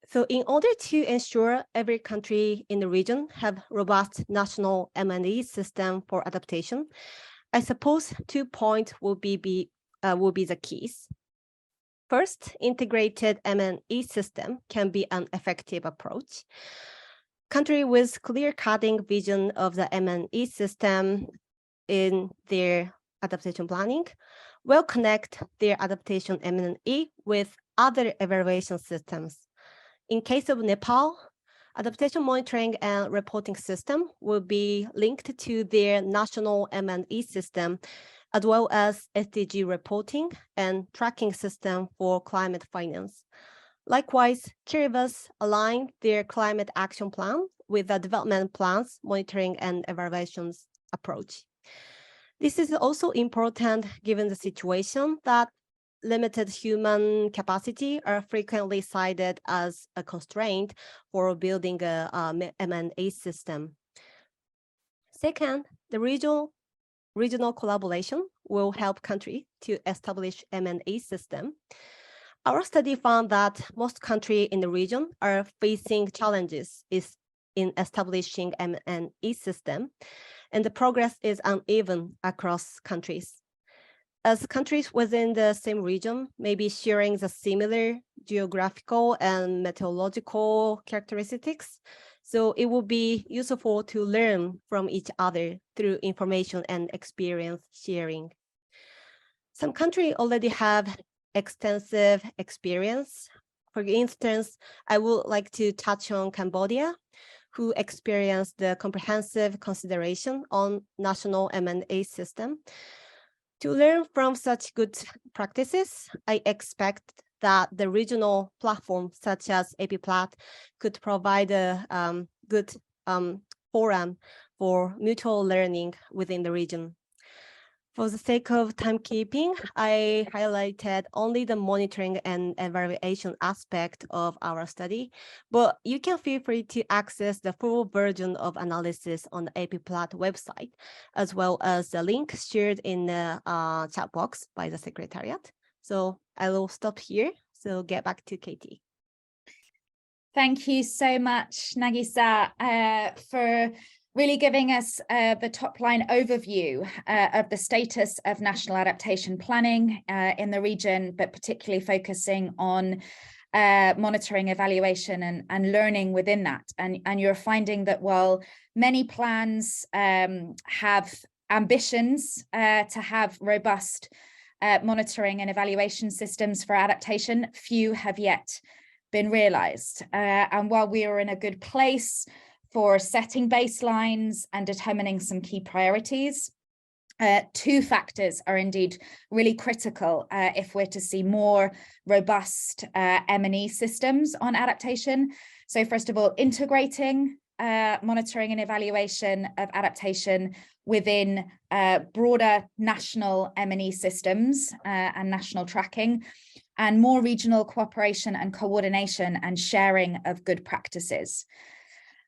So in order to ensure every country in the region have robust national M&E system for adaptation, I suppose 2 points will be the keys. First, integrated M&E system can be an effective approach. Countries with clear-cutting vision of the M&E system in their adaptation planning will connect their adaptation M&E with other evaluation systems. In case of Nepal, adaptation monitoring and reporting system will be linked to their national M&E system, as well as SDG reporting and tracking system for climate finance. Likewise, Kiribati aligned their climate action plan with the development plans, monitoring and evaluations approach. This is also important given the situation that limited human capacity are frequently cited as a constraint for building a M&A system. Second, the regional collaboration will help countries to establish M&A system. Our study found that most countries in the region are facing challenges in establishing M&A system, and the progress is uneven across countries. As countries within the same region may be sharing the similar geographical and meteorological characteristics, so it will be useful to learn from each other through information and experience sharing. Some countries already have extensive experience. For instance, I would like to touch on Cambodia, who experienced the comprehensive consideration on national M&A system. To learn from such good practices, I expect that the regional platform such as APPLAT could provide a good forum for mutual learning within the region. For the sake of timekeeping, I highlighted only the monitoring and evaluation aspect of our study, but you can feel free to access the full version of analysis on the APPLAT website, as well as the link shared in the chat box by the Secretariat. So I will stop here, so get back to Katie. Thank you so much, Nagisa, for really giving us the top line overview of the status of national adaptation planning in the region, but particularly focusing on monitoring, evaluation and learning within that. And you're finding that while many plans have ambitions to have robust monitoring and evaluation systems for adaptation, few have yet been realized. And while we are in a good place for setting baselines and determining some key priorities, two factors are indeed really critical if we're to see more robust M&E systems on adaptation. So first of all, integrating monitoring and evaluation of adaptation within broader national M&E systems and national tracking, and more regional cooperation and coordination and sharing of good practices.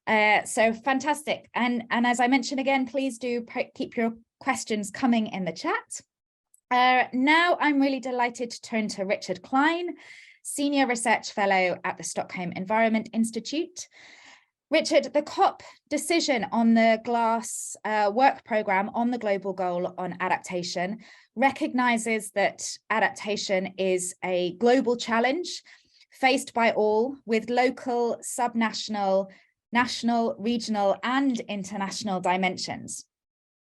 So fantastic. And as I mentioned again, please do keep your questions coming in the chat. Now I'm really delighted to turn to Richard Klein, Senior Research Fellow at the Stockholm Environment Institute. Richard, the COP decision on the GLASS work programme on the Global Goal on Adaptation recognises that adaptation is a global challenge faced by all, with local, subnational, national, regional and international dimensions.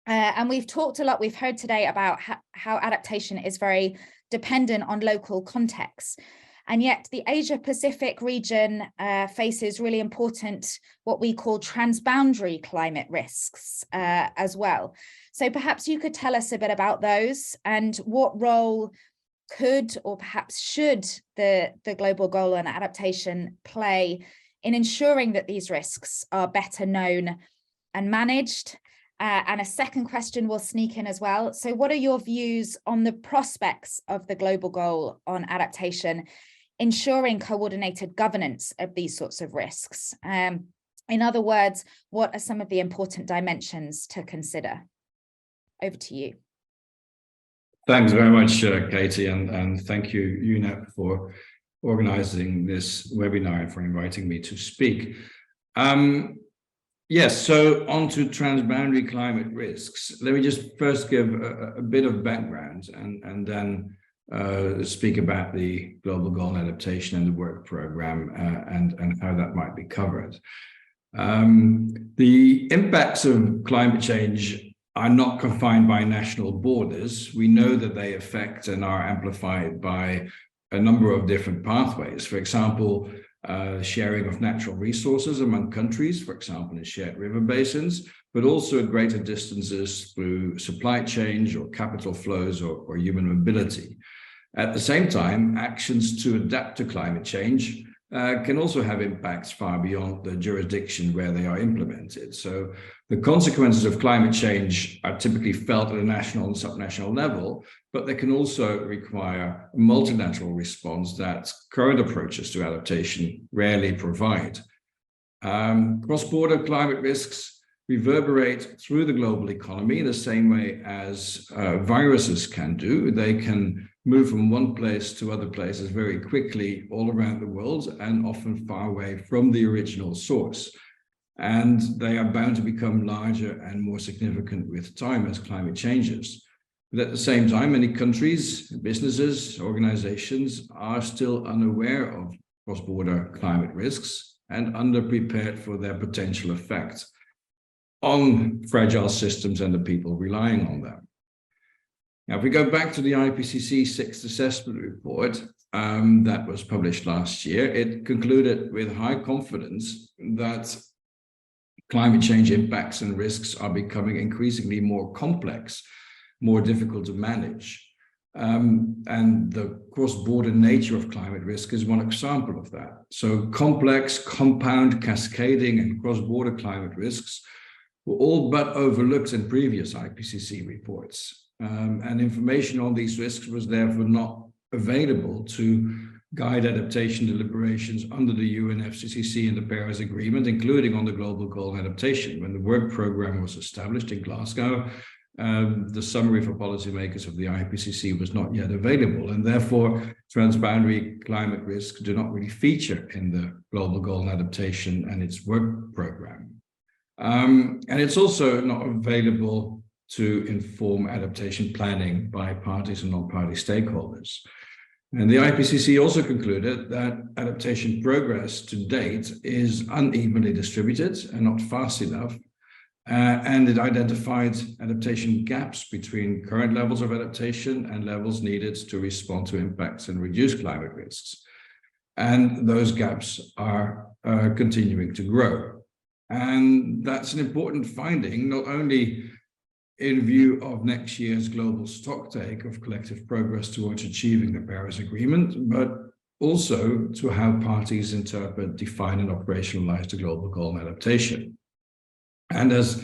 And we've talked a lot, we've heard today about how adaptation is very dependent on local contexts. And yet the Asia Pacific region faces really important, what we call transboundary climate risks as well. So perhaps you could tell us a bit about those and what role could or perhaps should the Global Goal on Adaptation play in ensuring that these risks are better known and managed. And a second question will sneak in as well. So what are your views on the prospects of the Global Goal on Adaptation, ensuring coordinated governance of these sorts of risks? In other words, what are some of the important dimensions to consider? Over to you. Thanks very much, Katie, and thank you, UNEP, for organizing this webinar and for inviting me to speak. Yes, so on to transboundary climate risks. Let me just first give a bit of background and then speak about the Global Goal on Adaptation and the work program and how that might be covered. The impacts of climate change are not confined by national borders. We know that they affect and are amplified by a number of different pathways. For example, sharing of natural resources among countries, for example, in shared river basins, but also at greater distances through supply chains or capital flows or human mobility. At the same time, actions to adapt to climate change can also have impacts far beyond the jurisdiction where they are implemented. So the consequences of climate change are typically felt at a national and subnational level, but they can also require a multilateral response that current approaches to adaptation rarely provide. Cross-border climate risks reverberate through the global economy in the same way as viruses can do. They can move from one place to other places very quickly all around the world and often far away from the original source. And they are bound to become larger and more significant with time as climate changes. But at the same time, many countries, businesses, organizations are still unaware of cross-border climate risks and underprepared for their potential effect on fragile systems and the people relying on them. Now, if we go back to the IPCC sixth assessment report that was published last year, it concluded with high confidence that climate change impacts and risks are becoming increasingly more complex, more difficult to manage. And the cross-border nature of climate risk is one example of that. So complex, compound, cascading, and cross-border climate risks were all but overlooked in previous IPCC reports. And information on these risks was therefore not available to guide adaptation deliberations under the UNFCCC and the Paris Agreement, including on the Global Goal on Adaptation. When the work program was established in Glasgow, the summary for policymakers of the IPCC was not yet available, and therefore transboundary climate risks do not really feature in the Global Goal on Adaptation and its work program. And it's also not available to inform adaptation planning by parties and non-party stakeholders. And the IPCC also concluded that adaptation progress to date is unevenly distributed and not fast enough. And it identified adaptation gaps between current levels of adaptation and levels needed to respond to impacts and reduce climate risks. And those gaps are continuing to grow. And that's an important finding, not only in view of next year's global stocktake of collective progress towards achieving the Paris Agreement, but also to how parties interpret, define, and operationalize the Global Goal on Adaptation. And as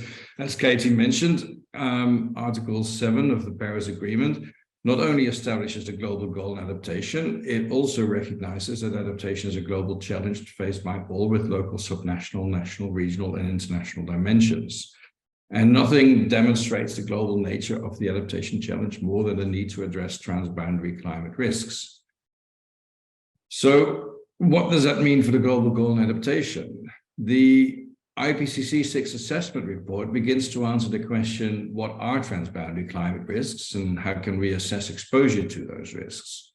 Katie mentioned, Article 7 of the Paris Agreement not only establishes the Global Goal on Adaptation, it also recognizes that adaptation is a global challenge faced by all with local, subnational, national, regional, and international dimensions. And nothing demonstrates the global nature of the adaptation challenge more than the need to address transboundary climate risks. So what does that mean for the Global Goal on Adaptation? The IPCC sixth assessment report begins to answer the question, what are transboundary climate risks and how can we assess exposure to those risks?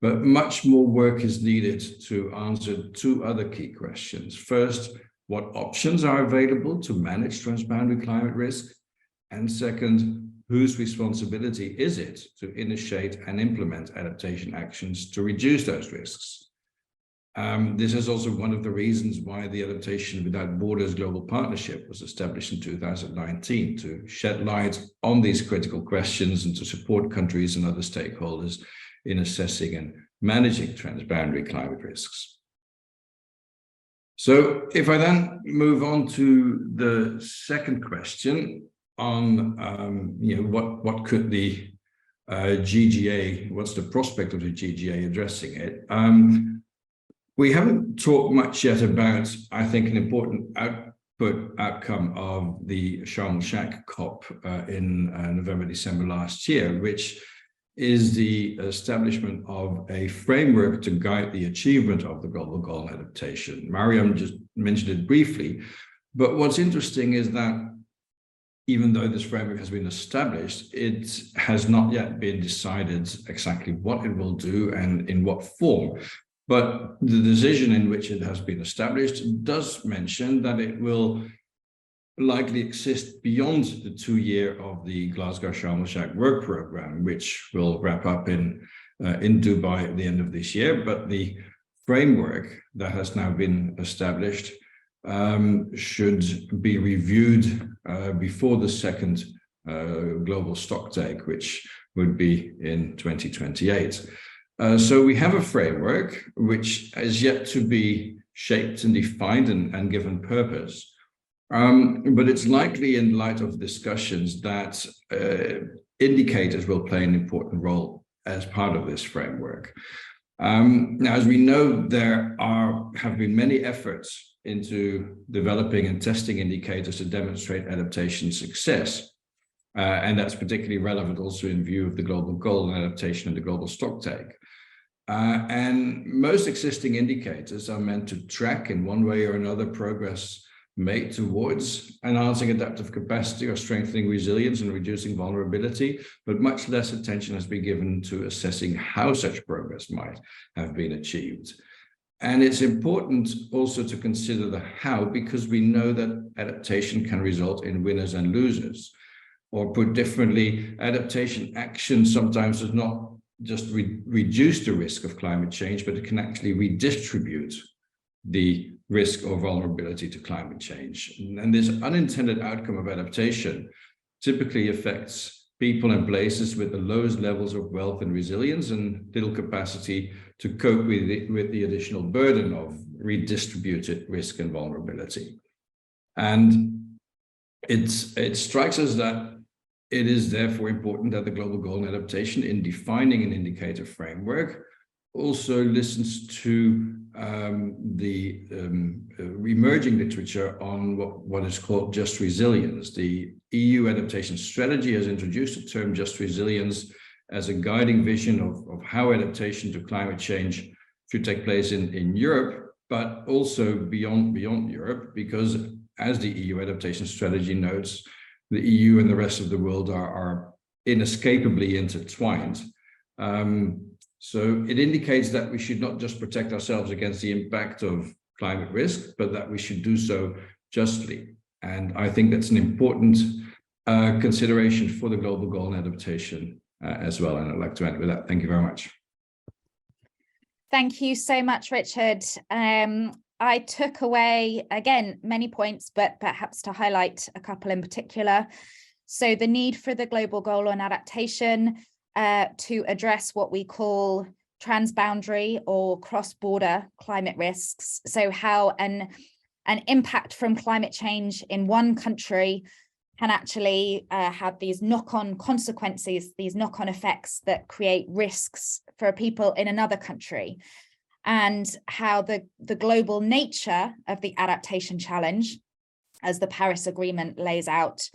But much more work is needed to answer two other key questions. First, what options are available to manage transboundary climate risk? And second, whose responsibility is it to initiate and implement adaptation actions to reduce those risks? This is also one of the reasons why the Adaptation Without Borders Global Partnership was established in 2019, to shed light on these critical questions and to support countries and other stakeholders in assessing and managing transboundary climate risks. So if I then move on to the second question on what could the GGA, what's the prospect of the GGA addressing it? We haven't talked much yet about, I think, an important outcome of the Sharm el-Sheikh COP in November, December last year, which is the establishment of a framework to guide the achievement of the Global Goal of Adaptation. Mariam just mentioned it briefly, but what's interesting is that even though this framework has been established, it has not yet been decided exactly what it will do and in what form. But the decision in which it has been established does mention that it will likely exist beyond the 2-year of the Glasgow Sharm el-Sheikh work program, which will wrap up in Dubai at the end of this year. But the framework that has now been established should be reviewed before the second global stocktake, which would be in 2028. So we have a framework which is yet to be shaped and defined and given purpose. But it's likely, in light of discussions, that indicators will play an important role as part of this framework. Now, as we know, there have been many efforts into developing and testing indicators to demonstrate adaptation success. And that's particularly relevant also in view of the global goal and adaptation and the global stocktake. And most existing indicators are meant to track in one way or another progress made towards enhancing adaptive capacity or strengthening resilience and reducing vulnerability, but much less attention has been given to assessing how such progress might have been achieved. And it's important also to consider the how, because we know that adaptation can result in winners and losers. Or put differently, adaptation action sometimes does not just reduce the risk of climate change, but it can actually redistribute the risk or vulnerability to climate change. And this unintended outcome of adaptation typically affects people and places with the lowest levels of wealth and resilience and little capacity to cope with the additional burden of redistributed risk and vulnerability. And it strikes us that it is therefore important that the Global Goal of Adaptation, in defining an indicator framework, also listens to the emerging literature on what is called just resilience. The EU adaptation strategy has introduced the term just resilience as a guiding vision of how adaptation to climate change should take place in Europe, but also beyond Europe, because as the EU adaptation strategy notes, the EU and the rest of the world are inescapably intertwined. So it indicates that we should not just protect ourselves against the impact of climate risk, but that we should do so justly. And I think that's an important consideration for the Global Goal of Adaptation as well. And I'd like to end with that. Thank you very much. Thank you so much, Richard. I took away, again, many points, but perhaps to highlight a couple in particular. So the need for the Global Goal on Adaptation to address what we call transboundary or cross-border climate risks. So how an impact from climate change in one country can actually have these knock-on consequences, these knock-on effects that create risks for people in another country. And how the global nature of the adaptation challenge, as the Paris Agreement lays out,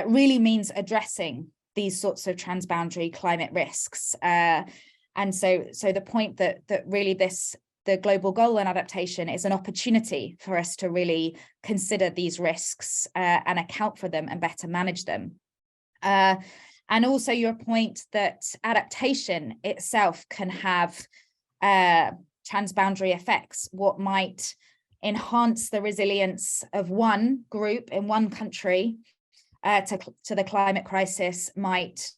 really means addressing these sorts of transboundary climate risks. And so the point that really the Global Goal on Adaptation is an opportunity for us to really consider these risks and account for them and better manage them. And also your point that adaptation itself can have transboundary effects. What might enhance the resilience of one group in one country to the climate crisis might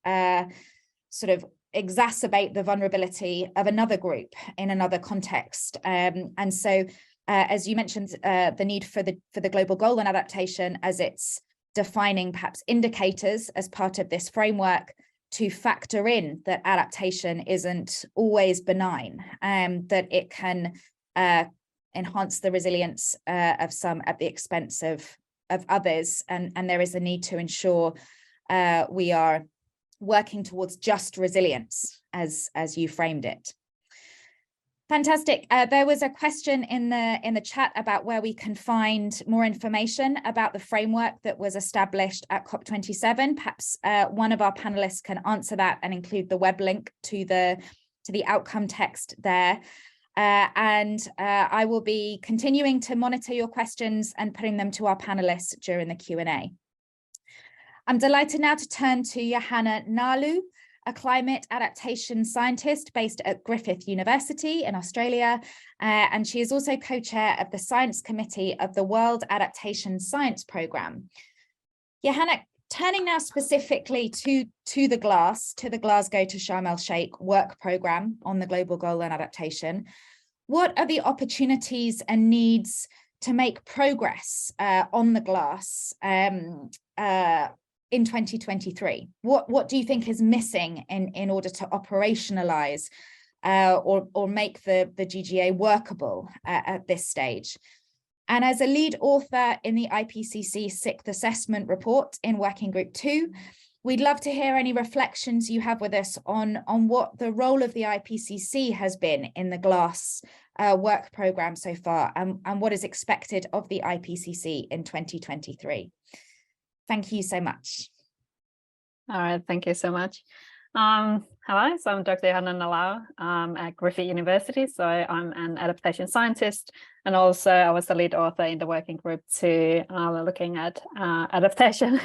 sort of exacerbate the vulnerability of another group in another context. And so, as you mentioned, the need for the Global Goal on Adaptation, as it's defining perhaps indicators as part of this framework to factor in that adaptation isn't always benign, that it can enhance the resilience of some at the expense of others, and there is a need to ensure we are working towards just resilience, as you framed it. Fantastic. There was a question in the chat about where we can find more information about the framework that was established at COP27. Perhaps one of our panelists can answer that and include the web link to the outcome text there. And I will be continuing to monitor your questions and putting them to our panelists during the Q&A. I'm delighted now to turn to Johanna Nalu, a climate adaptation scientist based at Griffith University in Australia, and she is also co-chair of the Science Committee of the World Adaptation Science Programme. Johanna, turning now specifically to the Glasgow to Sharm el-Sheikh work programme on the Global Goal on Adaptation, what are the opportunities and needs to make progress on the glass in 2023? What do you think is missing in order to operationalize or make the GGA workable at this stage? And as a lead author in the IPCC Sixth Assessment Report in Working Group 2, we'd love to hear any reflections you have with us on what the role of the IPCC has been in the GLASS work programme so far, and what is expected of the IPCC in 2023. Thank you so much. All right, thank you so much. Hello, so I'm Dr. Johanna Nalu at Griffith University. So I'm an adaptation scientist, and also I was the lead author in the working group to looking at adaptation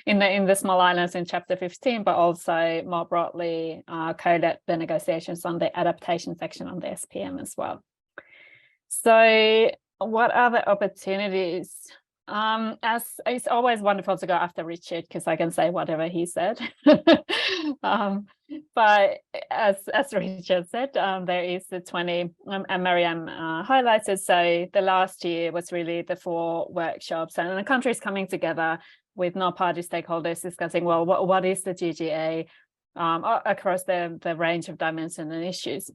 in the small islands in chapter 15, but also more broadly co-led the negotiations on the adaptation section on the SPM as well. So what are the opportunities? As it's always wonderful to go after Richard because I can say whatever he said. But as Richard said, there is the 20, and Mariam highlighted, so the last year was really the 4 workshops and the countries coming together with non-party stakeholders discussing, well, what is the GGA across the range of dimensions and issues.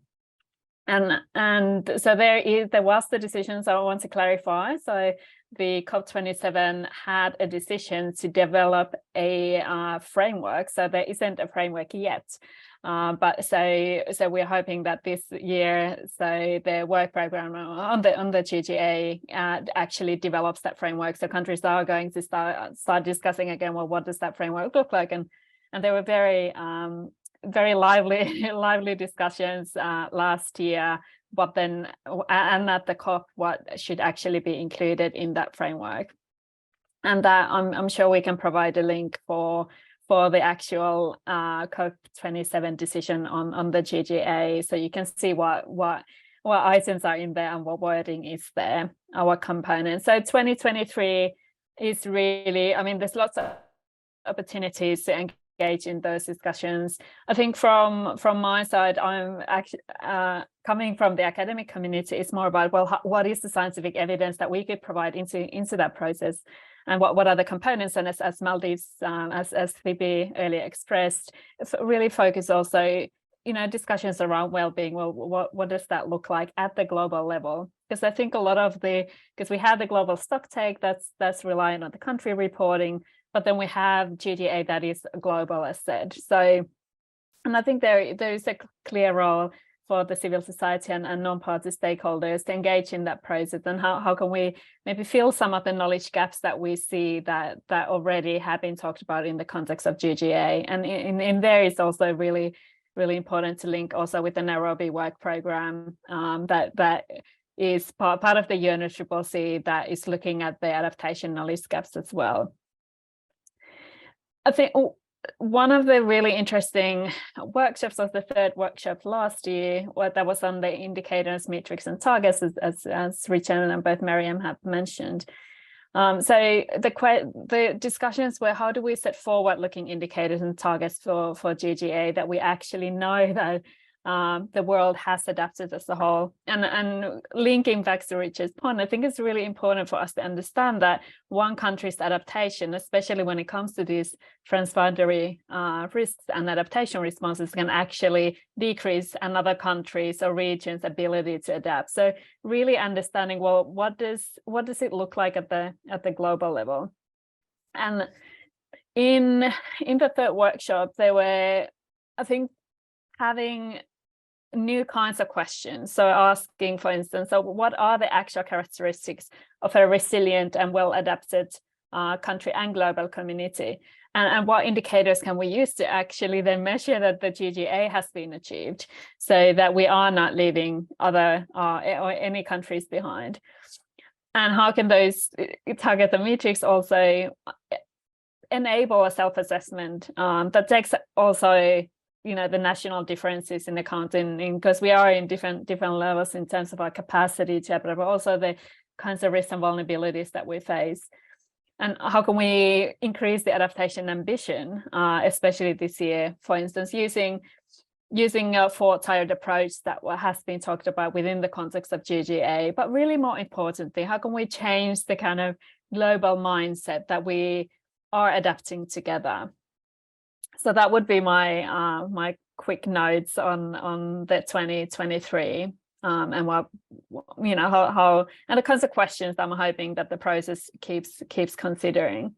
And so there was the decisions I want to clarify. So the COP27 had a decision to develop a framework. So there isn't a framework yet, but so we're hoping that this year, so the work program on the GGA actually develops that framework. So countries are going to start discussing again, well, what does that framework look like? And there were very lively discussions last year. But then, and at the COP, what should actually be included in that framework, and that I'm sure we can provide a link for the actual COP27 decision on the GGA, so you can see what items are in there and what wording is there, our components. So 2023 is really, I mean, there's lots of opportunities to engage in those discussions. I think from my side, I'm actually coming from the academic community. It's more about, well, what is the scientific evidence that we could provide into that process, and what are the components? And as Maldives, as Phoebe earlier expressed, really focus also, discussions around well-being. Well, what does that look like at the global level? Because I think a lot of because we have the global stocktake that's reliant on the country reporting, but then we have GGA that is global, as said. So, and I think there is a clear role for the civil society and non-party stakeholders to engage in that process, and how can we maybe fill some of the knowledge gaps that we see that already have been talked about in the context of GGA. And in there is also really important to link also with the Nairobi work program that is part of the UNFCCC that is looking at the adaptation knowledge gaps as well. I think one of the really interesting workshops was the 3rd workshop last year, that was on the indicators, metrics, and targets, as Richard and both Mariam have mentioned. So the discussions were, how do we set forward-looking indicators and targets for GGA that we actually know that the world has adapted as a whole? And linking back to Richard's point, I think it's really important for us to understand that one country's adaptation, especially when it comes to these transboundary risks and adaptation responses, can actually decrease another country's or region's ability to adapt. So really understanding, well, what does it look like at the global level? And in the third workshop, they were, I think, having new kinds of questions. So asking, for instance, so what are the actual characteristics of a resilient and well-adapted country and global community? And what indicators can we use to actually then measure that the GGA has been achieved, so that we are not leaving other or any countries behind? And how can those target the metrics also enable a self-assessment that takes also, you know, the national differences in account, because we are in different levels in terms of our capacity to adapt, but also the kinds of risks and vulnerabilities that we face. And how can we increase the adaptation ambition, especially this year, for instance, using a four-tiered approach that has been talked about within the context of GGA, but really more importantly, how can we change the kind of global mindset that we are adapting together? So that would be my my quick notes on the 2023 and what, you know, how and the kinds of questions that I'm hoping that the process keeps considering.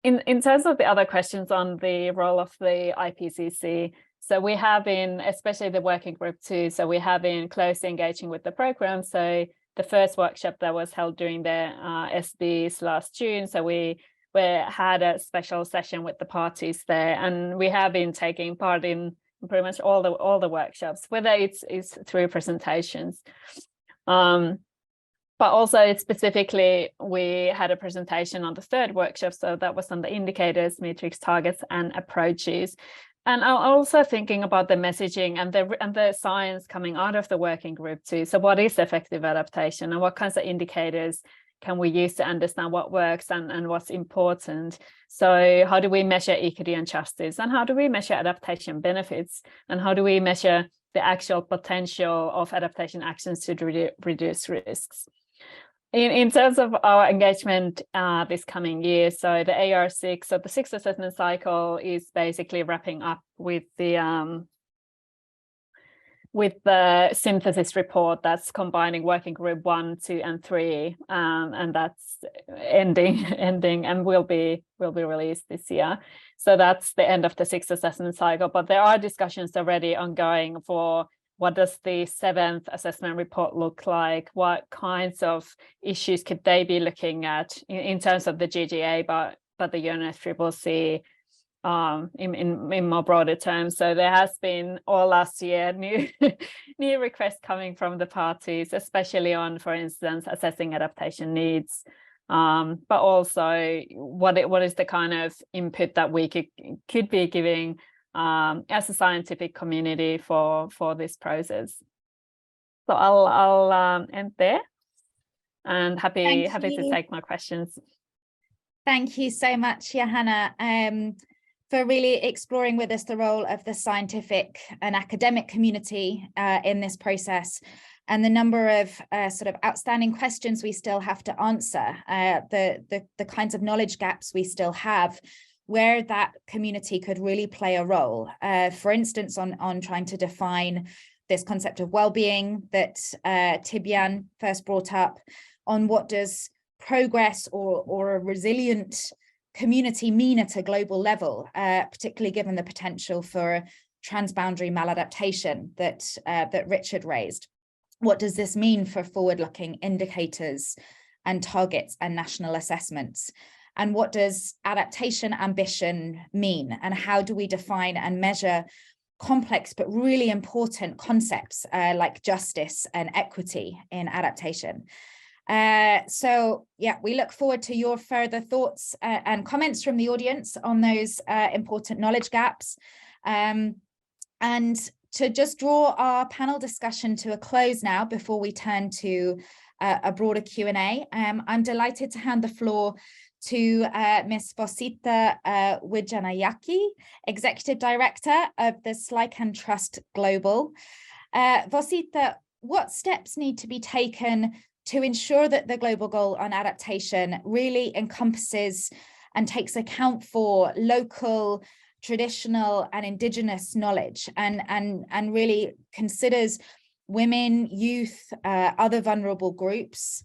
In terms of the other questions on the role of the IPCC, so we have been, especially the working group too, so we have been closely engaging with the program. So the first workshop that was held during the SBs last June, so we had a special session with the parties there, and we have been taking part in pretty much all the workshops, whether it's through presentations. But also specifically, we had a presentation on the third workshop, so that was on the indicators, metrics, targets, and approaches. And I'm also thinking about the messaging and the science coming out of the working group too. So what is effective adaptation, and what kinds of indicators can we use to understand what works and what's important? So how do we measure equity and justice? And how do we measure adaptation benefits? And how do we measure the actual potential of adaptation actions to reduce risks? In terms of our engagement this coming year, so the AR6, so the sixth assessment cycle is basically wrapping up with the synthesis report that's combining working group 1, 2, and 3, and that's ending and will be released this year. So that's the end of the sixth assessment cycle. But there are discussions already ongoing for what does the seventh assessment report look like? What kinds of issues could they be looking at in terms of the GGA, but the UNFCCC in more broader terms? So there has been all last year new requests coming from the parties, especially on, for instance, assessing adaptation needs, but also what is the kind of input that we could be giving as a scientific community for this process. So I'll end there, and happy to take my questions. Thank you so much, Johanna, for really exploring with us the role of the scientific and academic community in this process, and the number of sort of outstanding questions we still have to answer, the kinds of knowledge gaps we still have, where that community could really play a role. For instance, on trying to define this concept of well-being that Tibyan first brought up, on what does progress or a resilient community mean at a global level, particularly given the potential for transboundary maladaptation that Richard raised. What does this mean for forward-looking indicators and targets and national assessments? And what does adaptation ambition mean? And how do we define and measure complex but really important concepts like justice and equity in adaptation? So yeah, we look forward to your further thoughts and comments from the audience on those important knowledge gaps. And to just draw our panel discussion to a close now before we turn to a broader Q&A. I'm delighted to hand the floor to Ms. Vosita Wijanayake, Executive Director of the Slycan Trust Global. Vosita, what steps need to be taken to ensure that the Global Goal on Adaptation really encompasses and takes account for local, traditional and indigenous knowledge and really considers women, youth, other vulnerable groups?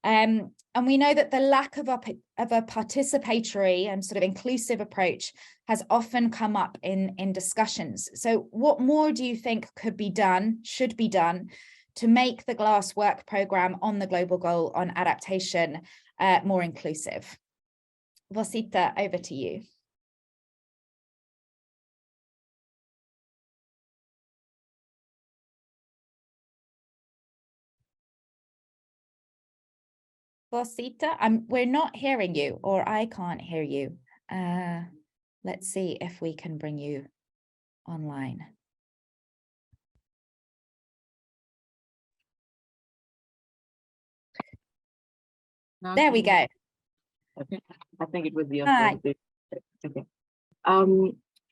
And we know that the lack of a participatory and sort of inclusive approach has often come up in discussions. So what more do you think could be done, should be done, to make the GLASS work programme on the Global Goal on Adaptation more inclusive? Vosita, over to you. Vosita, we're not hearing you, or I can't hear you. Let's see if we can bring you online. There we go. Okay, I think it was the Hi. Okay.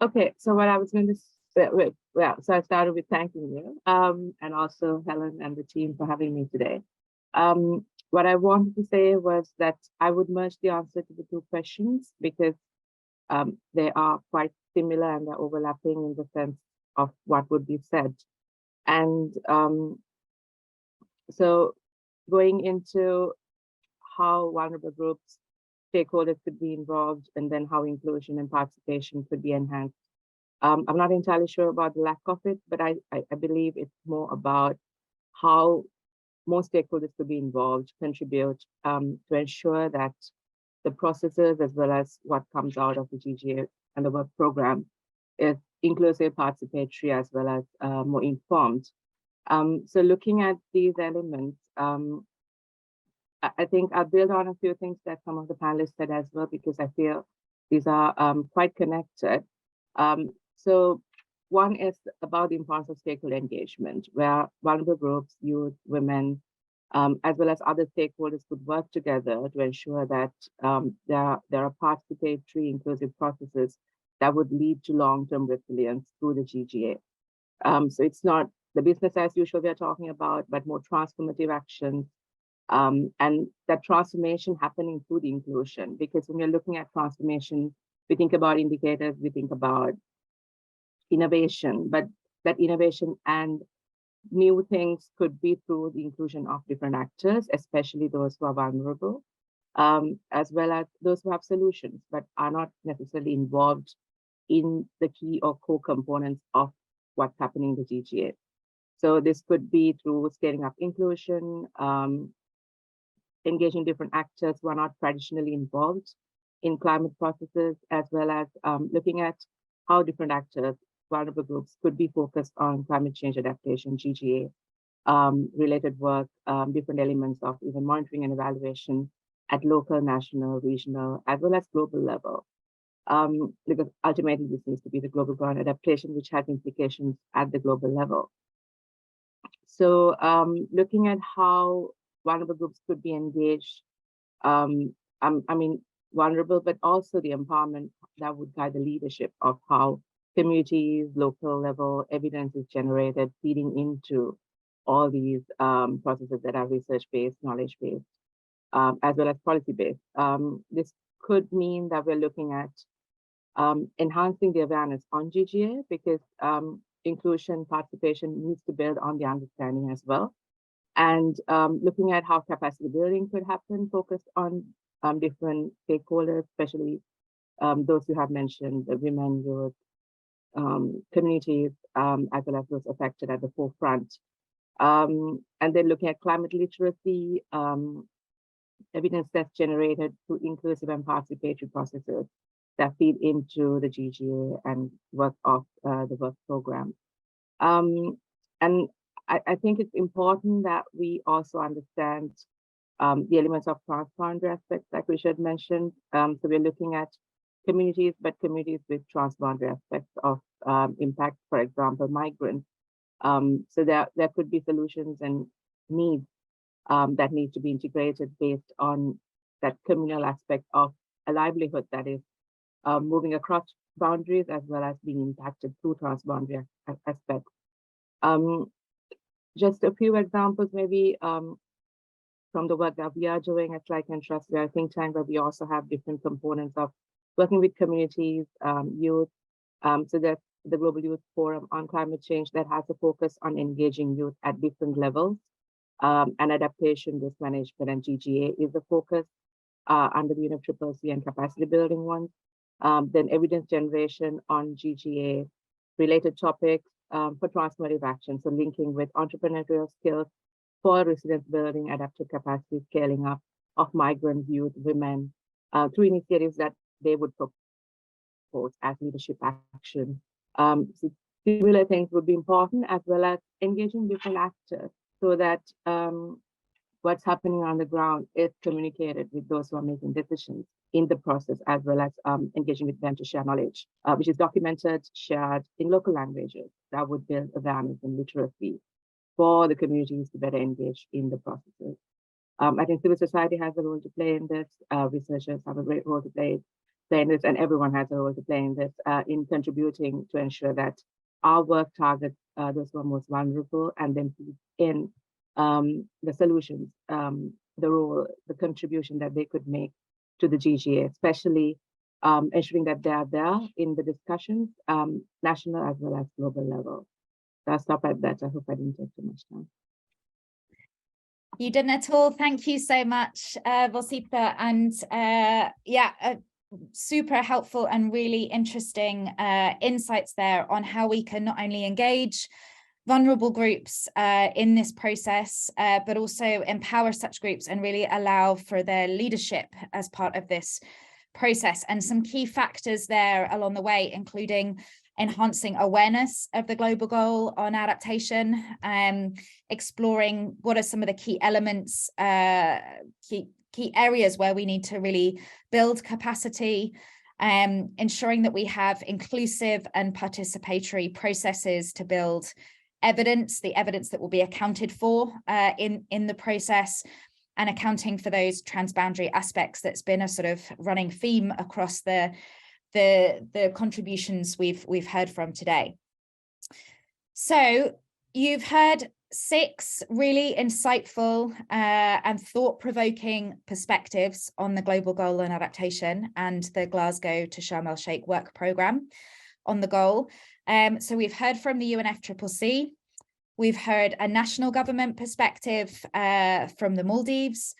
Okay, so what I was going to say, well, so I started with thanking you, and also Helen and the team for having me today. What I wanted to say was that I would merge the answer to the two questions because they are quite similar and they're overlapping in the sense of what would be said. And so going into how vulnerable groups, stakeholders could be involved, and then how inclusion and participation could be enhanced. I'm not entirely sure about the lack of it, but I believe it's more about how more stakeholders could be involved, contribute to ensure that the processes as well as what comes out of the GGA and the work program is inclusive, participatory, as well as more informed. So looking at these elements, I think I'll build on a few things that some of the panelists said as well, because I feel these are quite connected. So one is about the importance of stakeholder engagement, where vulnerable groups, youth, women, as well as other stakeholders could work together to ensure that there are participatory, inclusive processes that would lead to long-term resilience through the GGA. So it's not the business as usual we're talking about, but more transformative actions, and that transformation happening through the inclusion. Because when we're looking at transformation, we think about indicators, we think about innovation, but that innovation and new things could be through the inclusion of different actors, especially those who are vulnerable, as well as those who have solutions, but are not necessarily involved in the key or core components of what's happening in the GGA. So this could be through scaling up inclusion, engaging different actors who are not traditionally involved in climate processes, as well as looking at how different actors, vulnerable groups, could be focused on climate change adaptation, GGA, related work, different elements of even monitoring and evaluation at local, national, regional, as well as global level. Because ultimately this needs to be the global goal on adaptation, which has implications at the global level. So looking at how vulnerable groups could be engaged, I mean, vulnerable, but also the empowerment that would guide the leadership of how communities, local level evidence is generated, feeding into all these processes that are research-based, knowledge-based, as well as policy-based. This could mean that we're looking at enhancing the awareness on GGA, because inclusion, participation needs to build on the understanding as well. And looking at how capacity building could happen, focused on different stakeholders, especially those who have mentioned, the women, youth, communities, as well as those affected at the forefront. And then looking at climate literacy, evidence that's generated through inclusive and participatory processes that feed into the GGA and work of the work program. And I think it's important that we also understand the elements of transboundary aspects, like Richard mentioned. So we're looking at communities, but communities with transboundary aspects of impact, for example, migrants. So there could be solutions and needs that need to be integrated based on that communal aspect of a livelihood that is moving across boundaries as well as being impacted through transboundary aspects. Just a few examples maybe from the work that we are doing at Like and Trust. We are a think tank, but we also have different components of working with communities, youth. So that's the Global Youth Forum on Climate Change that has a focus on engaging youth at different levels. And adaptation, risk management, and GGA is the focus under the UNFCCC and capacity building ones. Then evidence generation on GGA, related topics for transformative action, so linking with entrepreneurial skills for resilience building, adaptive capacity scaling up of migrant youth, women, through initiatives that they would propose as leadership action. So similar things would be important, as well as engaging different actors so that what's happening on the ground is communicated with those who are making decisions in the process, as well as engaging with them to share knowledge, which is documented, shared in local languages that would build awareness and literacy for the communities to better engage in the processes. I think civil society has a role to play in this, researchers have a great role to play in this, and everyone has a role to play in this, in contributing to ensure that our work targets those who are most vulnerable, and then in the solutions, the role, the contribution that they could make to the GGA, especially ensuring that they are there in the discussions, national as well as global level. So I'll stop at that. I hope I didn't take too much time. You didn't at all. Thank you so much, Vosita. And yeah, super helpful and really interesting insights there on how we can not only engage vulnerable groups in this process, but also empower such groups and really allow for their leadership as part of this process. And some key factors there along the way, including enhancing awareness of the global goal on adaptation, exploring what are some of the key elements, key areas where we need to really build capacity, ensuring that we have inclusive and participatory processes to build evidence, the evidence that will be accounted for in the process, and accounting for those transboundary aspects that's been a sort of running theme across the contributions we've heard from today. So you've heard 6 really insightful and thought-provoking perspectives on the Global Goal on Adaptation and the Glasgow to Sharm el-Sheikh work programme on the goal. So we've heard from the UNFCCC, we've heard a national government perspective from the Maldives.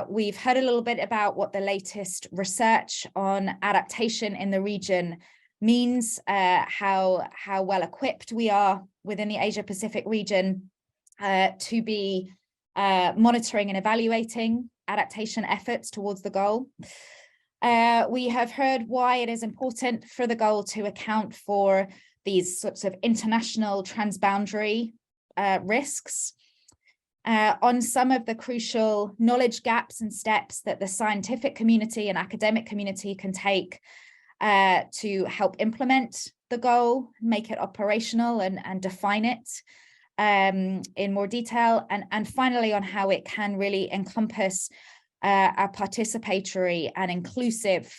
We've heard a little bit about what the latest research on adaptation in the region means, how well equipped we are within the Asia Pacific region to be monitoring and evaluating adaptation efforts towards the goal. We have heard why it is important for the goal to account for these sorts of international transboundary risks, on some of the crucial knowledge gaps and steps that the scientific community and academic community can take to help implement the goal, make it operational and define it in more detail, and finally on how it can really encompass a participatory and inclusive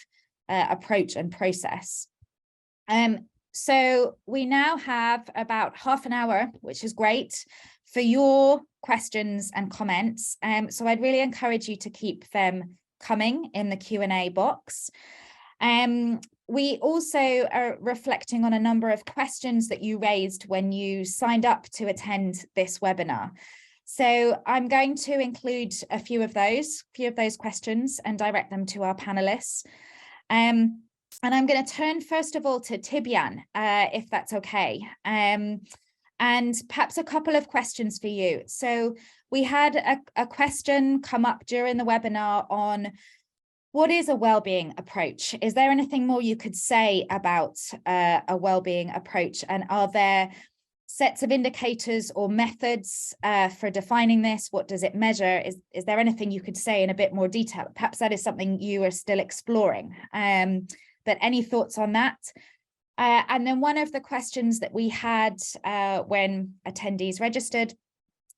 approach and process. So we now have about half an hour, which is great, for your questions and comments. So I'd really encourage you to keep them coming in the Q&A box. We also are reflecting on a number of questions that you raised when you signed up to attend this webinar. So I'm going to include a few of those questions and direct them to our panelists. And I'm going to turn first of all to Tibyan, if that's okay. And perhaps a couple of questions for you. So we had a question come up during the webinar on what is a wellbeing approach? Is there anything more you could say about a wellbeing approach? And are there sets of indicators or methods for defining this? What does it measure? Is there anything you could say in a bit more detail? Perhaps that is something you are still exploring. But any thoughts on that? And then one of the questions that we had when attendees registered,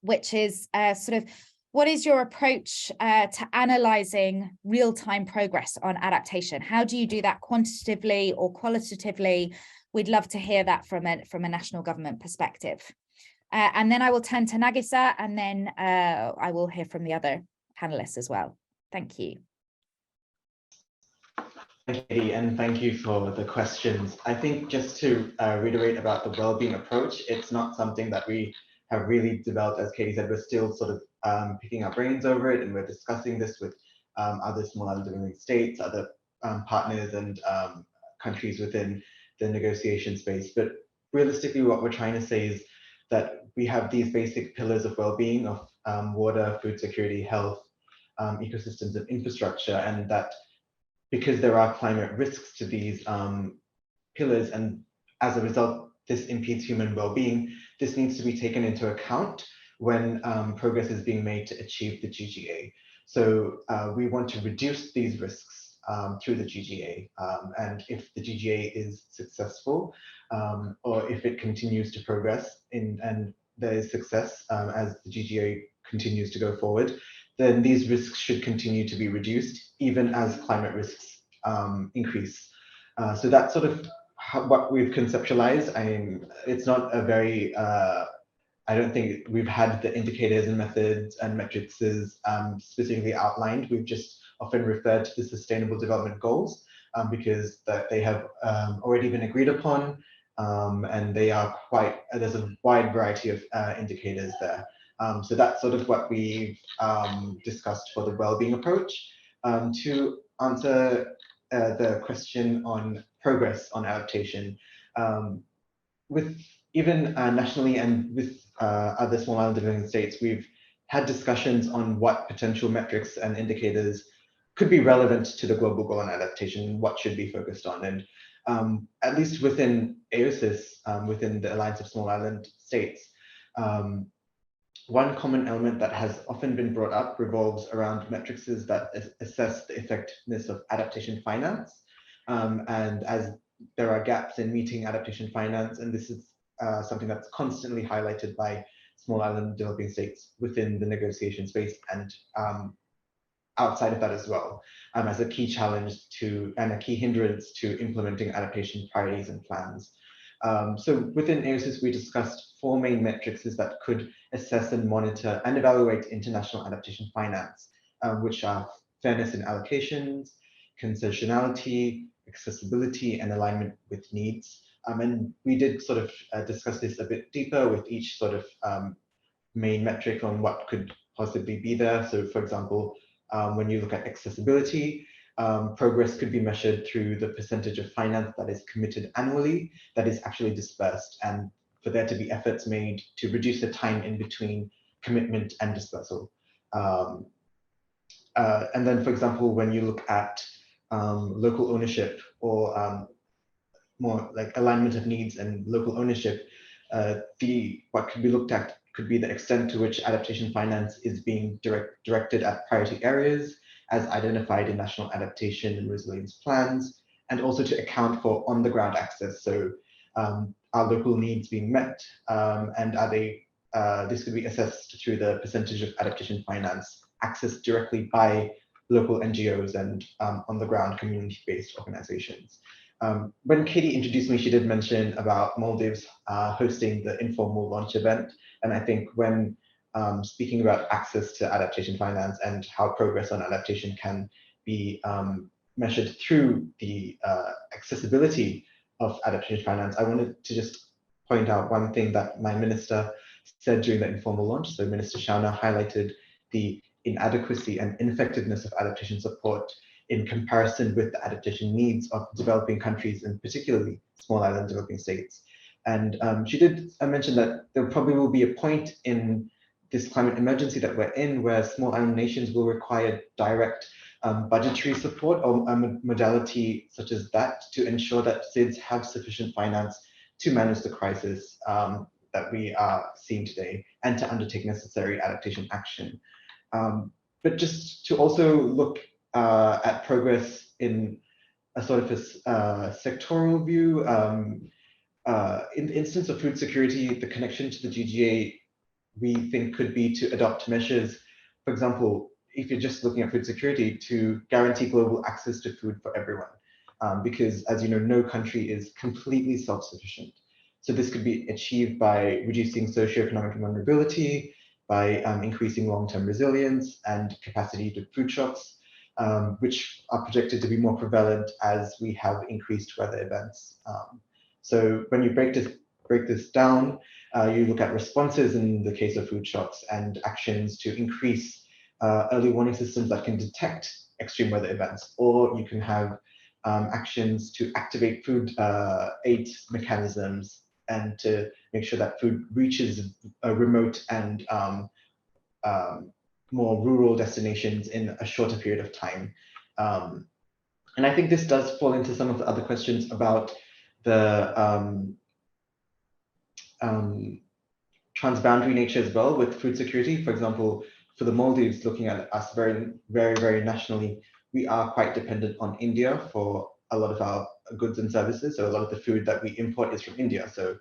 which is sort of what is your approach to analysing real-time progress on adaptation? How do you do that quantitatively or qualitatively? We'd love to hear that from a national government perspective. And then I will turn to Nagisa, and then I will hear from the other panelists as well. Thank you. Thank you, Katie, and thank you for the questions. I think just to reiterate about the well-being approach, it's not something that we have really developed. As Katie said, we're still sort of picking our brains over it, and we're discussing this with other small island developing states, other partners and countries within the negotiation space. But realistically, what we're trying to say is that we have these basic pillars of well-being of water, food security, health, ecosystems and infrastructure, and that because there are climate risks to these pillars, and as a result, this impedes human well-being, this needs to be taken into account when progress is being made to achieve the GGA. So we want to reduce these risks through the GGA. And if the GGA is successful, or if it continues to progress and there is success as the GGA continues to go forward, then these risks should continue to be reduced, even as climate risks increase. So that's sort of what we've conceptualized. It's not a very, I don't think we've had the indicators and methods and metrics specifically outlined. We've just often referred to the Sustainable Development Goals because they have already been agreed upon, and they are quite, there's a wide variety of indicators there. So that's sort of what we've discussed for the well-being approach. To answer the question on progress on adaptation, with even nationally and with other small island developing states, we've had discussions on what potential metrics and indicators could be relevant to the Global Goal on Adaptation, what should be focused on. And at least within AOSIS, within the Alliance of Small Island States, one common element that has often been brought up revolves around metrics that assess the effectiveness of adaptation finance. And as there are gaps in meeting adaptation finance, and this is something that's constantly highlighted by small island developing states within the negotiation space and outside of that as well, as a key challenge to and a key hindrance to implementing adaptation priorities and plans. So within AOSIS, we discussed 4 main metrics that could assess and monitor and evaluate international adaptation finance, which are fairness in allocations, consensuality, accessibility, and alignment with needs. And we did sort of discuss this a bit deeper with each sort of main metric on what could possibly be there. So for example, when you look at accessibility, progress could be measured through the percentage of finance that is committed annually that is actually dispersed, and for there to be efforts made to reduce the time in between commitment and dispersal. And then, for example, when you look at local ownership or more like alignment of needs and local ownership, what could be looked at could be the extent to which adaptation finance is being directed at priority areas as identified in national adaptation and resilience plans, and also to account for on-the-ground access. So are local needs being met, and are they, this could be assessed through the percentage of adaptation finance accessed directly by local NGOs and on-the-ground community-based organizations. When Katie introduced me, she did mention about Maldives hosting the informal launch event. And I think when speaking about access to adaptation finance and how progress on adaptation can be measured through the accessibility of adaptation finance, I wanted to just point out one thing that my minister said during the informal launch. So Minister Shauna highlighted the inadequacy and ineffectiveness of adaptation support in comparison with the adaptation needs of developing countries, and particularly small island developing states. And she did mention that there probably will be a point in this climate emergency that we're in where small island nations will require direct budgetary support or a modality such as that to ensure that SIDS have sufficient finance to manage the crisis that we are seeing today and to undertake necessary adaptation action. But just to also look at progress in a sort of a sectoral view, in the instance of food security, the connection to the GGA we think could be to adopt measures for example, if you're just looking at food security, to guarantee global access to food for everyone. Because as you know, no country is completely self-sufficient. So this could be achieved by reducing socioeconomic vulnerability, by increasing long-term resilience and capacity to food shocks, which are projected to be more prevalent as we have increased weather events. So when you break this down, you look at responses in the case of food shocks and actions to increase early warning systems that can detect extreme weather events, or you can have actions to activate food aid mechanisms and to make sure that food reaches remote and more rural destinations in a shorter period of time. And I think this does fall into some of the other questions about the transboundary nature as well with food security. For example, for the Maldives, looking at us very nationally, we are quite dependent on India for a lot of our goods and services. So a lot of the food that we import is from India. So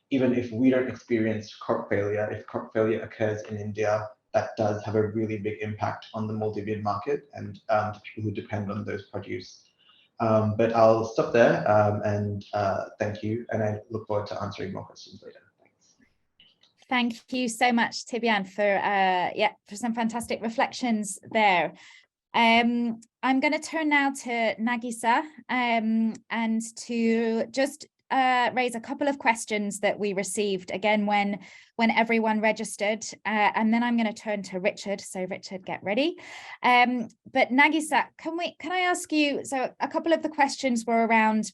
even if we don't experience crop failure, if crop failure occurs in India, that does have a really big impact on the Maldivian market and the people who depend on those produce. But I'll stop there and thank you. And I look forward to answering more questions later. Thanks. Thank you so much, Tibian, for some fantastic reflections there. I'm going to turn now to Nagisa and to just raise a couple of questions that we received again when everyone registered, and then I'm going to turn to Richard. So Richard, get ready. But Nagisa, can I ask you? So a couple of the questions were around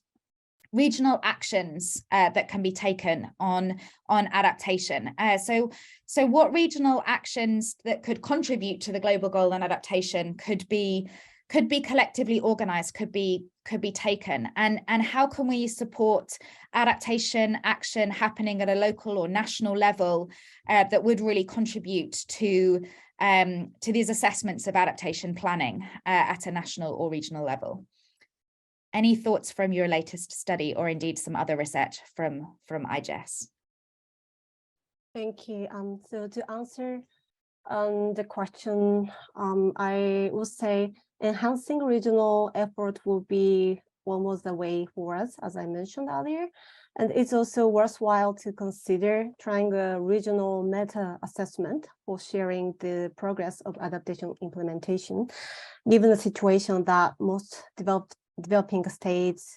regional actions that can be taken on adaptation. So what regional actions that could contribute to the global goal on adaptation could be collectively organized, could be taken, and how can we support adaptation action happening at a local or national level that would really contribute to these assessments of adaptation planning at a national or regional level? Any thoughts from your latest study, or indeed some other research from IGES? Thank you. So to answer the question, I would say enhancing regional effort will be one of the way for us, as I mentioned earlier. And it's also worthwhile to consider trying a regional meta assessment for sharing the progress of adaptation implementation, given the situation that most developing states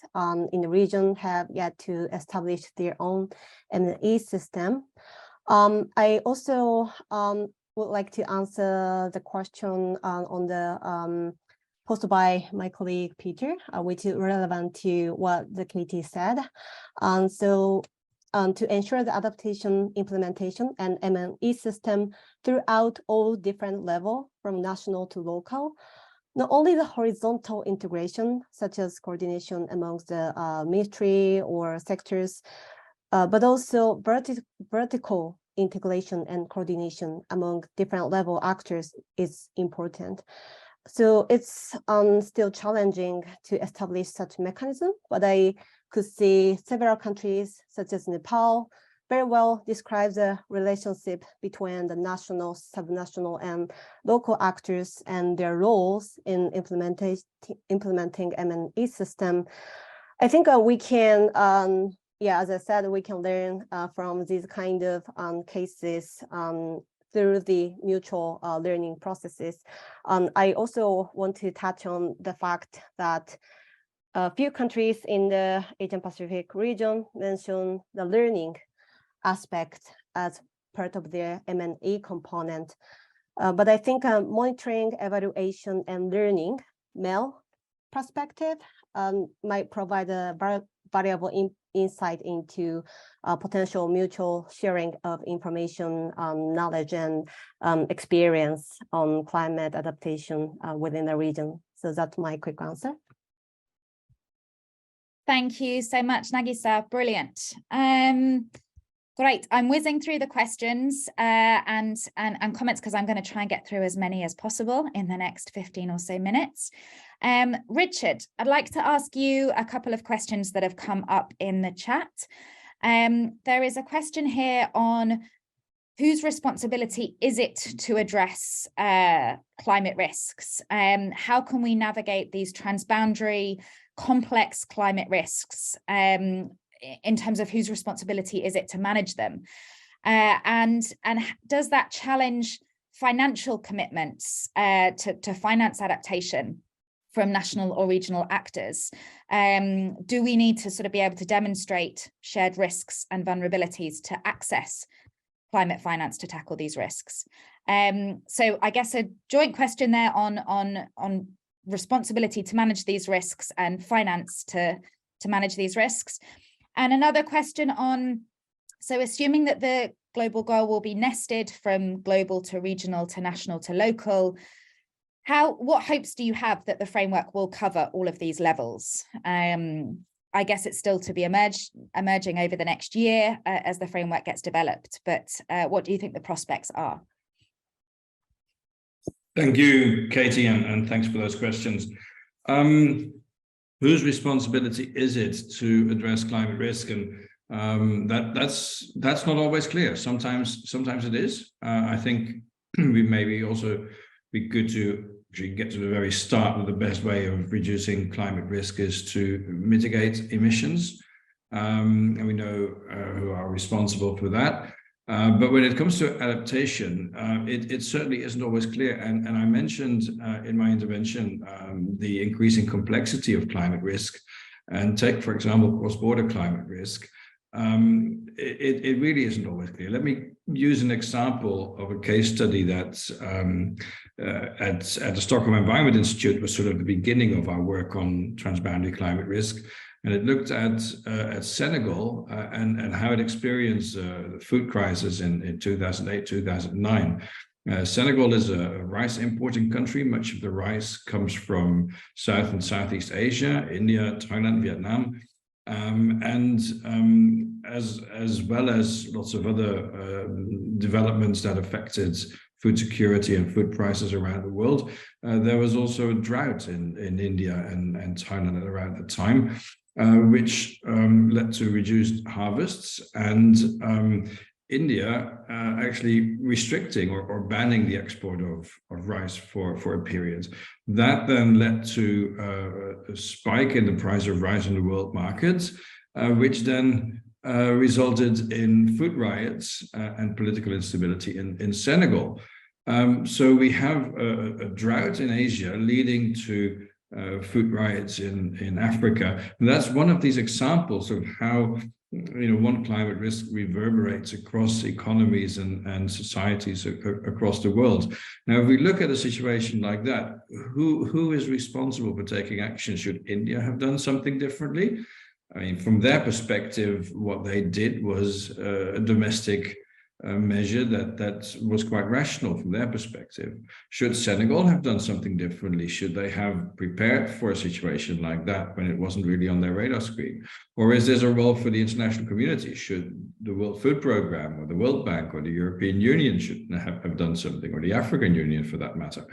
in the region have yet to establish their own M&E system. I also would like to answer the question on the posted by my colleague Peter, which is relevant to what the KT said. So to ensure the adaptation implementation and M&E system throughout all different levels, from national to local, not only the horizontal integration, such as coordination amongst the ministry or sectors, but also vertical integration and coordination among different level actors is important. So it's still challenging to establish such mechanism, but I could see several countries, such as Nepal, very well describe the relationship between the national, subnational, and local actors and their roles in implementing M&E system. I think we can, as I said, we can learn from these kind of cases through the mutual learning processes. I also want to touch on the fact that a few countries in the Asia Pacific region mention the learning aspect as part of their M&E component. But I think monitoring, evaluation, and learning MEL perspective might provide a valuable insight into potential mutual sharing of information, knowledge, and experience on climate adaptation within the region. So that's my quick answer. Thank you so much, Nagisa. Brilliant. Great. I'm whizzing through the questions and comments because I'm going to try and get through as many as possible in the next 15 or so minutes. Richard, I'd like to ask you a couple of questions that have come up in the chat. There is a question here on whose responsibility is it to address climate risks? How can we navigate these transboundary, complex climate risks in terms of whose responsibility is it to manage them? And does that challenge financial commitments to finance adaptation from national or regional actors? Do we need to sort of be able to demonstrate shared risks and vulnerabilities to access climate finance to tackle these risks? So I guess a joint question there on responsibility to manage these risks and finance to manage these risks. And another question on, so assuming that the global goal will be nested from global to regional to national to local, what hopes do you have that the framework will cover all of these levels? I guess it's still to be emerging over the next year as the framework gets developed, but what do you think the prospects are? Thank you, Katie, and thanks for those questions. Whose responsibility is it to address climate risk? And that's not always clear. Sometimes it is. I think we maybe also be good to actually get to the very start of the best way of reducing climate risk is to mitigate emissions. And we know who are responsible for that. But when it comes to adaptation, it certainly isn't always clear. And I mentioned in my intervention the increasing complexity of climate risk. And take, for example, cross-border climate risk. It really isn't always clear. Let me use an example of a case study that's at the Stockholm Environment Institute was sort of the beginning of our work on transboundary climate risk. And it looked at Senegal and how it experienced the food crisis in 2008, 2009. Senegal is a rice importing country. Much of the rice comes from South and Southeast Asia, India, Thailand, Vietnam. As well as lots of other developments that affected food security and food prices around the world. There was also a drought in India and Thailand around the time, which led to reduced harvests and India actually restricting or banning the export of rice for a period. That then led to a spike in the price of rice in the world markets, which then resulted in food riots and political instability in Senegal. So we have a drought in Asia leading to food riots in Africa. And that's one of these examples of how one climate risk reverberates across economies and societies across the world. Now, if we look at a situation like that, who is responsible for taking action? Should India have done something differently? I mean, from their perspective, what they did was a domestic measure that was quite rational from their perspective. Should Senegal have done something differently? Should they have prepared for a situation like that when it wasn't really on their radar screen? Or is there a role for the international community? Should the World Food Programme or the World Bank or the European Union should have done something, or the African Union for that matter?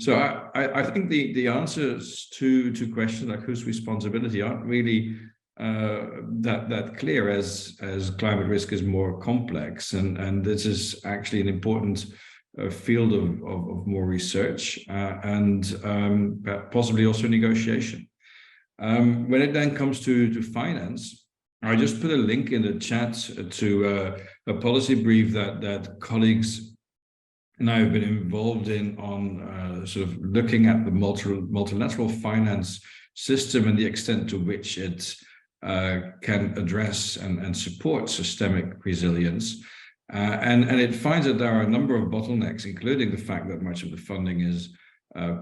So I think the answers to questions like whose responsibility aren't really that clear as climate risk is more complex, and this is actually an important field of more research and possibly also negotiation. When it then comes to finance, I just put a link in the chat to a policy brief that colleagues and I have been involved in on sort of looking at the multilateral finance system and the extent to which it can address and support systemic resilience. And it finds that there are a number of bottlenecks, including the fact that much of the funding is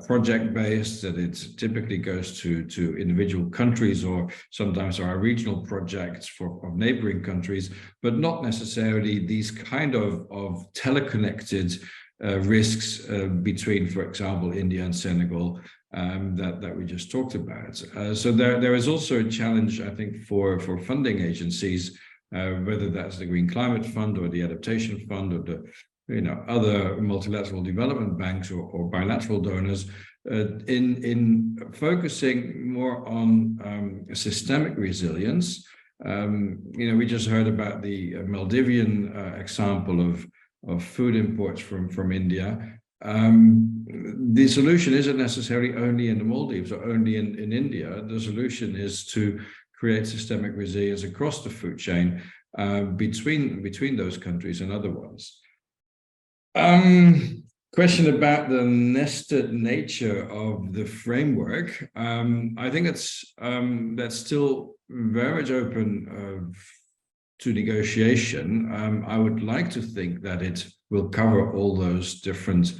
project-based, that it typically goes to individual countries, or sometimes there are regional projects of neighboring countries, but not necessarily these kind of teleconnected risks between, for example, India and Senegal that we just talked about. So there is also a challenge, I think, for funding agencies, whether that's the Green Climate Fund or the Adaptation Fund or the other multilateral development banks or bilateral donors, in focusing more on systemic resilience We just heard about the Maldivian example of food imports from India. The solution isn't necessarily only in the Maldives or only in India. The solution is to create systemic resilience across the food chain between those countries and other ones. Question about the nested nature of the framework. I think that's still very much open to negotiation. I would like to think that it will cover all those different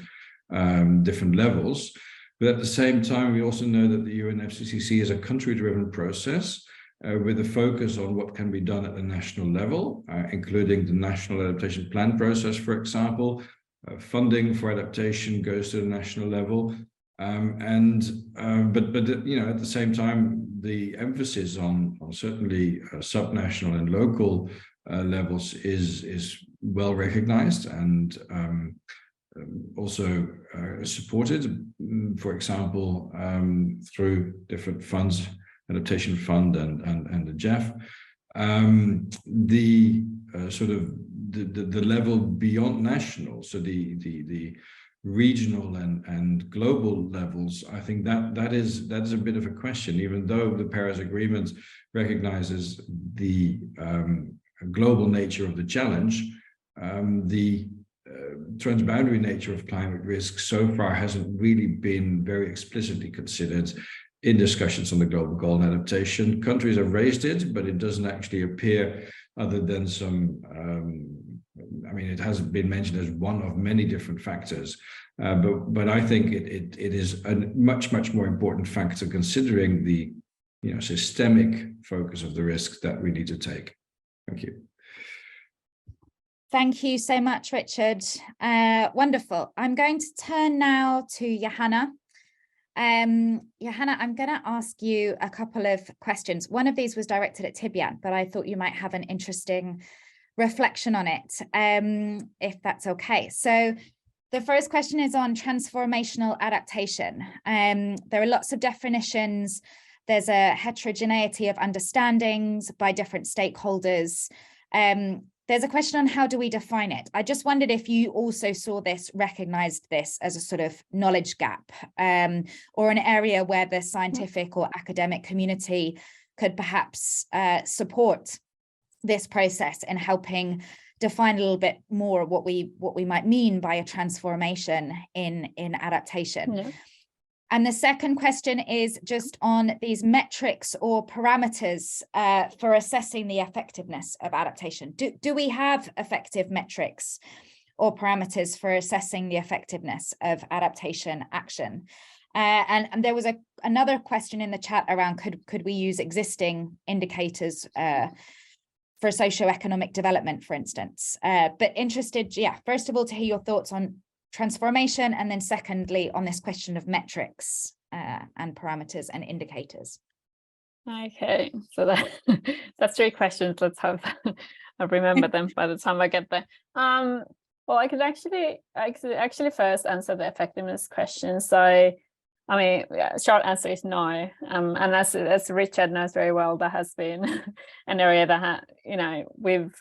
levels, but at the same time, we also know that the UNFCCC is a country-driven process with a focus on what can be done at the national level, including the National Adaptation Plan process, for example. Funding for adaptation goes to the national level, but at the same time, the emphasis on certainly subnational and local levels is well recognized and also supported, for example, through different funds, Adaptation Fund and the JEF. The level beyond national, so the regional and global levels, I think that is a bit of a question, even though the Paris Agreement recognizes the global nature of the challenge. The transboundary nature of climate risk so far hasn't really been very explicitly considered in discussions on the Global Goal of Adaptation. Countries have raised it, but it doesn't actually appear, other than some, it hasn't been mentioned as one of many different factors. But I think it is a much more important factor, considering the systemic focus of the risks that we need to take. Thank you. Thank you so much, Richard. Wonderful. I'm going to turn now to Johanna. Johanna, I'm going to ask you a couple of questions. One of these was directed at Tibyan, but I thought you might have an interesting reflection on it, if that's okay. So the first question is on transformational adaptation. There are lots of definitions. There's a heterogeneity of understandings by different stakeholders. There's a question on how do we define it. I just wondered if you also saw this, recognized this as a sort of knowledge gap, or an area where the scientific or academic community could perhaps support this process in helping define a little bit more what we might mean by a transformation in adaptation. Yeah. And the second question is just on these metrics or parameters for assessing the effectiveness of adaptation. Do we have effective metrics or parameters for assessing the effectiveness of adaptation action? And there was another question in the chat around could we use existing indicators for socioeconomic development, for instance? But interested, first of all, to hear your thoughts on transformation, and then secondly on this question of metrics and parameters and indicators. Okay, so that's 3 questions. Let's hope I remember them by the time I get there. Well, I could actually first answer the effectiveness question. So, short answer is no. And as Richard knows very well, that has been an area that we've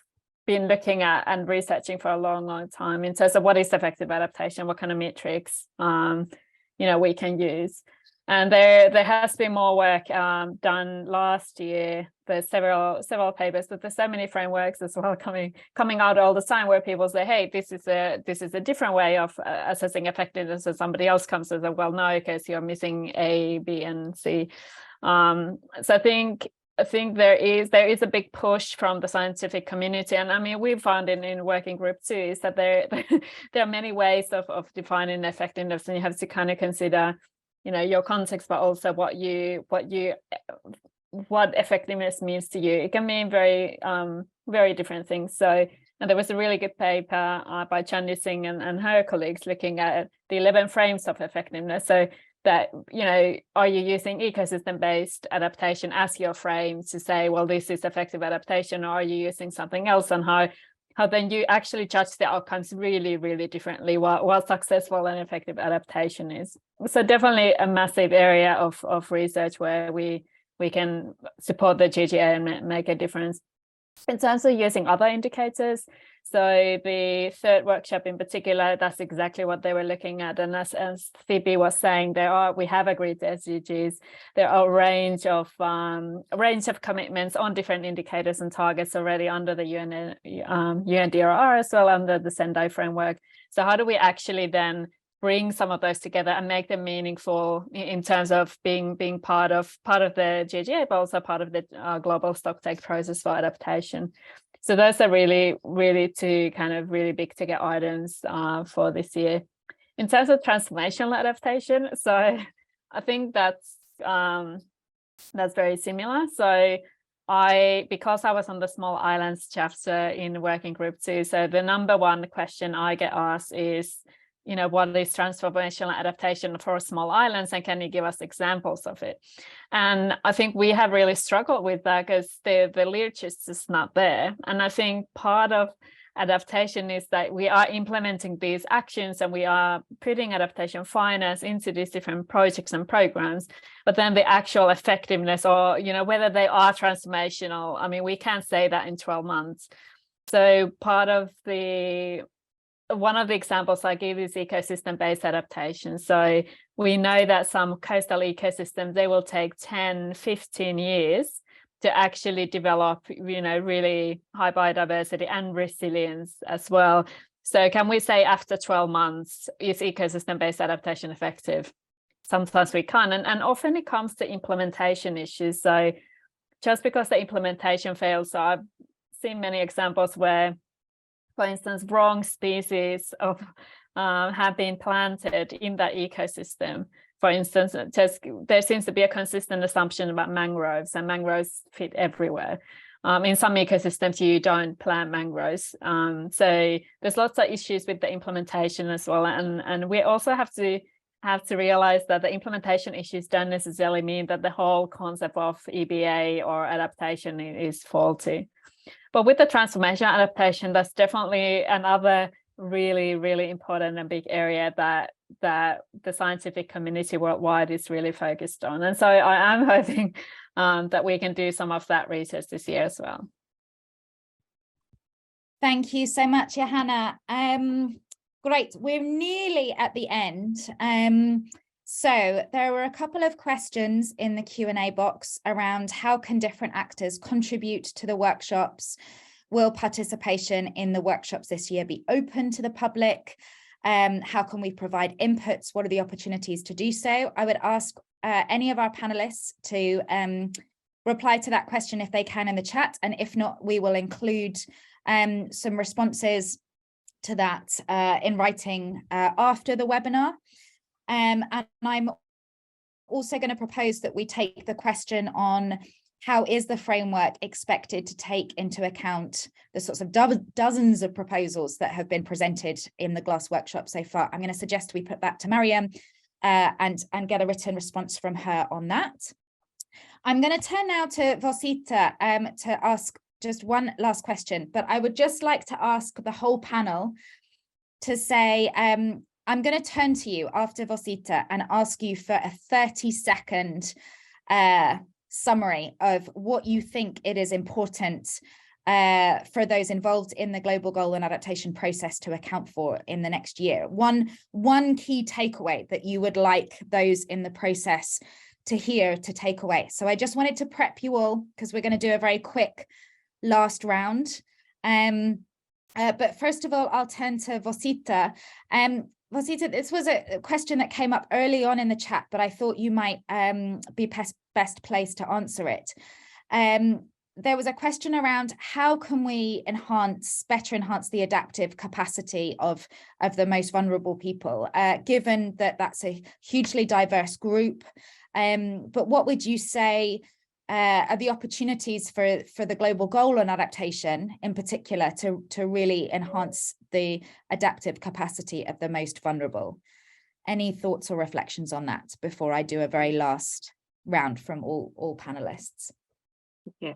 been looking at and researching for a long time in terms of what is effective adaptation, what kind of metrics we can use. And there has been more work done last year. There's several papers, but there's so many frameworks as well coming out all the time where people say, hey, this is a different way of assessing effectiveness, and somebody else comes and says, well, no, because you're missing A, B, and C. So I think there is a big push from the scientific community, and we've found in working group too, is that there are many ways of defining effectiveness, and you have to kind of consider, your context, but also what effectiveness means to you. It can mean very different things. So, and there was a really good paper by Chandi Singh and her colleagues looking at the 11 frames of effectiveness. So that, are you using ecosystem-based adaptation as your frame to say, well, this is effective adaptation, or are you using something else, and how then you actually judge the outcomes really, really differently what successful and effective adaptation is. So definitely a massive area of research where we we can support the GGA and make a difference. In terms of using other indicators, so the third workshop in particular, that's exactly what they were looking at. And as Phoebe was saying, we have agreed to SDGs. There are a range of commitments on different indicators and targets already under the UNDRR as well, under the Sendai framework. So how do we actually then bring some of those together and make them meaningful in terms of being part of the GGA, but also part of the global stocktake process for adaptation? So those are really two kind of really big ticket items for this year. In terms of transformational adaptation, so I think that's very similar. So because I was on the small islands chapter in working group 2, so the number one question I get asked is, what is transformational adaptation for small islands, and can you give us examples of it? And I think we have really struggled with that because the literature is just not there. And I think part of adaptation is that we are implementing these actions and we are putting adaptation finance into these different projects and programs, but then the actual effectiveness or, whether they are transformational, I mean, we can't say that in 12 months. So one of the examples I give is ecosystem-based adaptation. So we know that some coastal ecosystems, they will take 10, 15 years to actually develop, really high biodiversity and resilience as well. So can we say after 12 months, is ecosystem-based adaptation effective? Sometimes we can't. And often it comes to implementation issues. So just because the implementation fails, so I've seen many examples where, for instance, wrong species have been planted in that ecosystem. For instance, there seems to be a consistent assumption about mangroves, and mangroves fit everywhere. In some ecosystems, you don't plant mangroves. So there's lots of issues with the implementation as well. And we also have to realize that the implementation issues don't necessarily mean that the whole concept of EBA or adaptation is faulty. But with the transformational adaptation, that's definitely another really, really important and big area that the scientific community worldwide is really focused on. And so I am hoping that we can do some of that research this year as well. Thank you so much, Johanna. Great, we're nearly at the end. So there were a couple of questions in the Q&A box around how can different actors contribute to the workshops? Will participation in the workshops this year be open to the public? How can we provide inputs? What are the opportunities to do so? I would ask any of our panelists to reply to that question if they can in the chat. And if not, we will include some responses to that in writing after the webinar. And I'm also going to propose that we take the question on how is the framework expected to take into account the sorts of dozens of proposals that have been presented in the GLASS workshop so far. I'm going to suggest we put that to Mariam and get a written response from her on that. I'm going to turn now to Rosita to ask just one last question, but I would just like to ask the whole panel to say, I'm going to turn to you after Rosita and ask you for a 30-second summary of what you think it is important for those involved in the Global Goal and Adaptation process to account for in the next year. One key takeaway that you would like those in the process to hear, to take away. So I just wanted to prep you all because we're going to do a very quick last round. But first of all, I'll turn to Rosita. Rosita, this was a question that came up early on in the chat, but I thought you might be best placed to answer it. There was a question around how can we better enhance the adaptive capacity of the most vulnerable people, given that that's a hugely diverse group. But what would you say are the opportunities for the Global Goal on Adaptation in particular to really enhance the adaptive capacity of the most vulnerable? Any thoughts or reflections on that before I do a very last round from all panelists? Okay,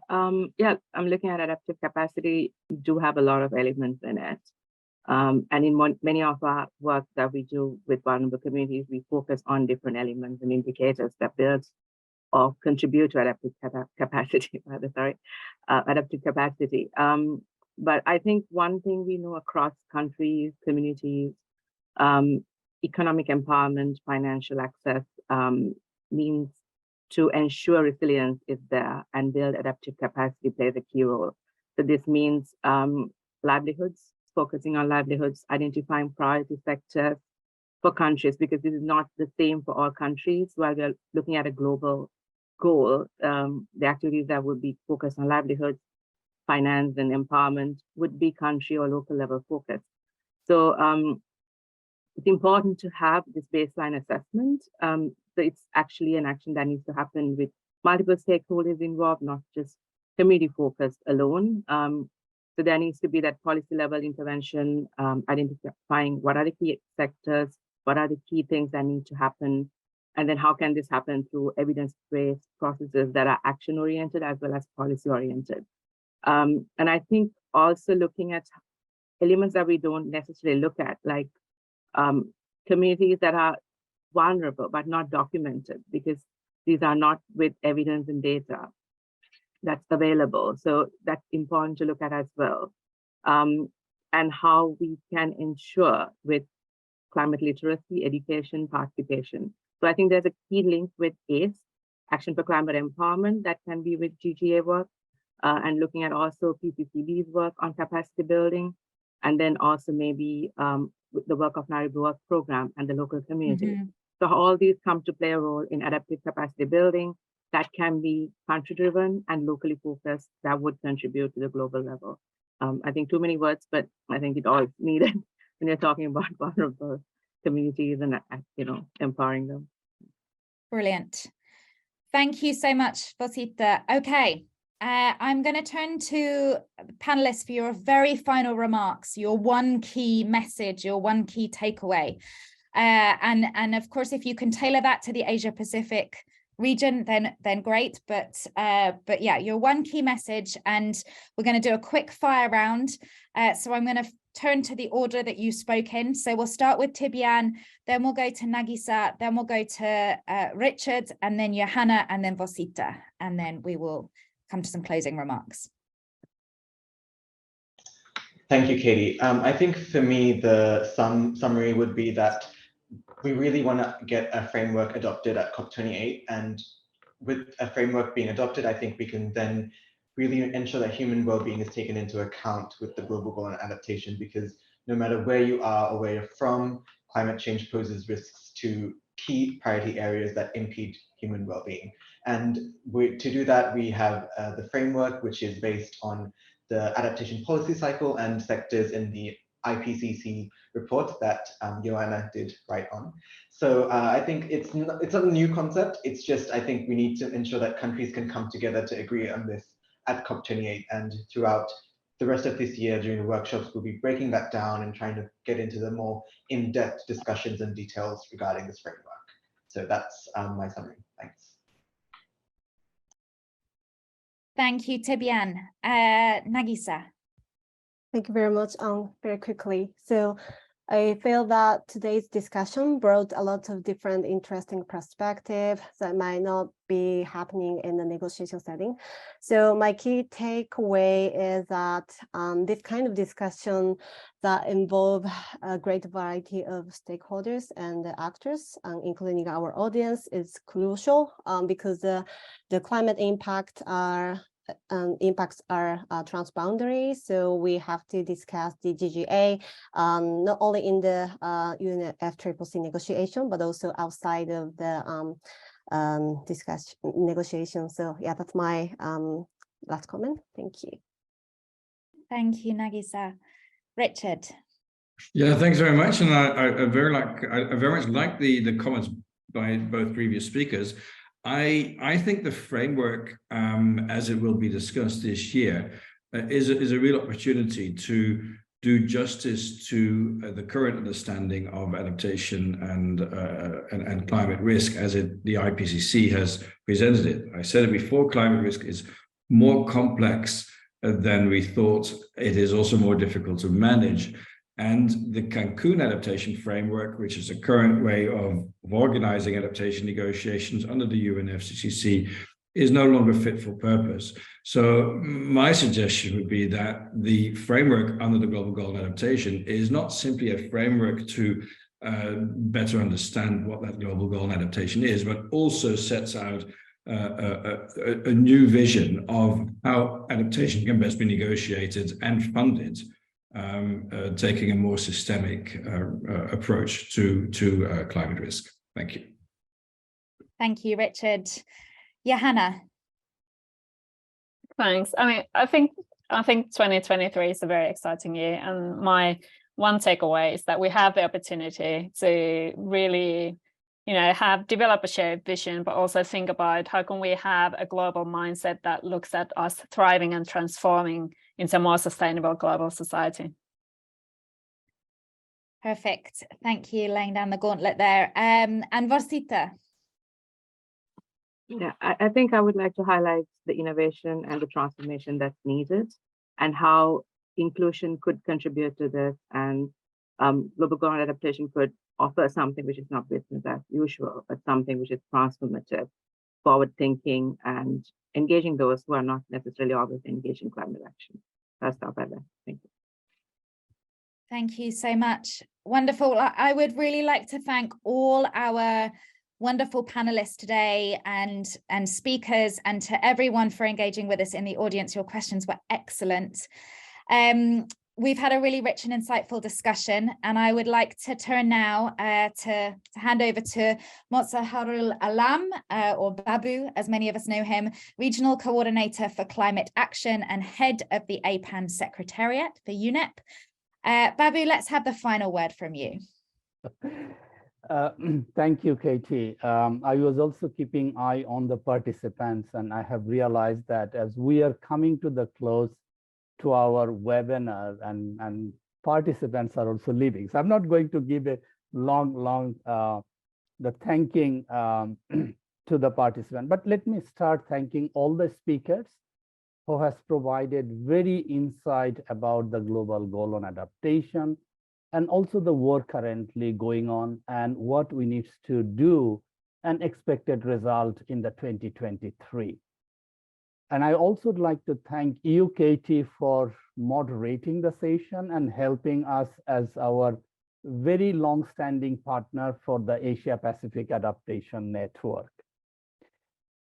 yeah, I'm looking at adaptive capacity, do have a lot of elements in it. And in many of our work that we do with vulnerable communities, we focus on different elements and indicators that build or contribute to adaptive capacity, adaptive capacity. But I think one thing we know across countries, communities, economic empowerment, financial access means to ensure resilience is there and build adaptive capacity plays a key role. So this means livelihoods, focusing on livelihoods, identifying priority sectors for countries, because this is not the same for all countries. While we're looking at a global goal, the activities that would be focused on livelihoods, finance and empowerment would be country or local level focused. So it's important to have this baseline assessment. So it's actually an action that needs to happen with multiple stakeholders involved, not just community focused alone. So there needs to be that policy level intervention, identifying what are the key sectors, what are the key things that need to happen, and then how can this happen through evidence-based processes that are action-oriented as well as policy-oriented. And I think also looking at elements that we don't necessarily look at, like communities that are vulnerable but not documented, because these are not with evidence and data that's available. So that's important to look at as well. And how we can ensure with climate literacy, education, participation. So I think there's a key link with ACE, Action for Climate Empowerment, that can be with GGA work, and looking at also PCCB's work on capacity building, and then also maybe with the work of Nairobi Work Program and the local community. Mm-hmm. So all these come to play a role in adaptive capacity building that can be country-driven and locally focused that would contribute to the global level. I think too many words, but I think it all is needed when you're talking about vulnerable communities and empowering them. Brilliant. Thank you so much, Bosita. Okay, I'm going to turn to panelists for your very final remarks, your one key message, your one key takeaway. And of course, if you can tailor that to the Asia Pacific region, then great. But yeah, your one key message, and we're going to do a quick fire round. So I'm going to turn to the order that you spoke in. So we'll start with Tibian, then we'll go to Nagisa, then we'll go to Richard, and then Johanna, and then Bosita, and then we will come to some closing remarks. Thank you, Katie. I think for me, the summary would be that we really want to get a framework adopted at COP28. And with a framework being adopted, I think we can then really ensure that human well-being is taken into account with the Global Goal of Adaptation, because no matter where you are or where you're from, climate change poses risks to key priority areas that impede human well-being. And to do that, we have the framework, which is based on the adaptation policy cycle and sectors in the IPCC report that Joanna did write on. So I think it's not a new concept. It's just, I think we need to ensure that countries can come together to agree on this at COP28, and throughout the rest of this year during the workshops, we'll be breaking that down and trying to get into the more in-depth discussions and details regarding this framework. So that's my summary. Thanks. Thank you, Tibian. Nagisa. Thank you very much. Very quickly. So I feel that today's discussion brought a lot of different interesting perspectives that might not be happening in the negotiation setting. So my key takeaway is that this kind of discussion that involve a great variety of stakeholders and actors, including our audience, is crucial because the climate impacts are transboundary, so we have to discuss the GGA not only in the UNFCCC negotiation, but also outside of the negotiation. So yeah, that's my last comment. Thank you. Thank you, Nagisa. Richard. Yeah, thanks very much. And I very much like the comments by both previous speakers. I think the framework, as it will be discussed this year, is a real opportunity to do justice to the current understanding of adaptation and climate risk as the IPCC has presented it. I said it before, climate risk is more complex than we thought. It is also more difficult to manage. And the Cancun Adaptation Framework, which is a current way of organizing adaptation negotiations under the UNFCCC, is no longer fit for purpose. So my suggestion would be that the framework under the Global Goal of Adaptation is not simply a framework to better understand what that Global Goal of Adaptation is, but also sets out a new vision of how adaptation can best be negotiated and funded, taking a more systemic approach to climate risk. Thank you. Thank you, Richard. Johanna. Thanks. I mean, I think 2023 is a very exciting year, and my one takeaway is that we have the opportunity to really, develop a shared vision, but also think about how can we have a global mindset that looks at us thriving and transforming into a more sustainable global society. Perfect. Thank you, laying down the gauntlet there. And Varsita. Yeah, I think I would like to highlight the innovation and the transformation that's needed and how inclusion could contribute to this, and Global Goal of Adaptation could offer something which is not business as usual, but something which is transformative, forward thinking, and engaging those who are not necessarily always engaged in climate action. I'll stop at that. Thank you. Thank you so much. Wonderful. I would really like to thank all our wonderful panelists today and speakers, and to everyone for engaging with us in the audience. Your questions were excellent. We've had a really rich and insightful discussion, and I would like to turn now to hand over to Motzaharul Alam, or Babu, as many of us know him, Regional Coordinator for Climate Action and Head of the APAN Secretariat for UNEP. Babu, let's have the final word from you. Thank you, Katie. I was also keeping eye on the participants, and I have realized that as we are coming to the close to our webinar, and participants are also leaving. So I'm not going to give a long the thanking to the participant, but let me start thanking all the speakers who has provided very insight about the global goal on adaptation, and also the work currently going on and what we need to do and expected result in the 2023. And I also would like to thank you, Katie, for moderating the session and helping us as our very long-standing partner for the Asia Pacific Adaptation Network.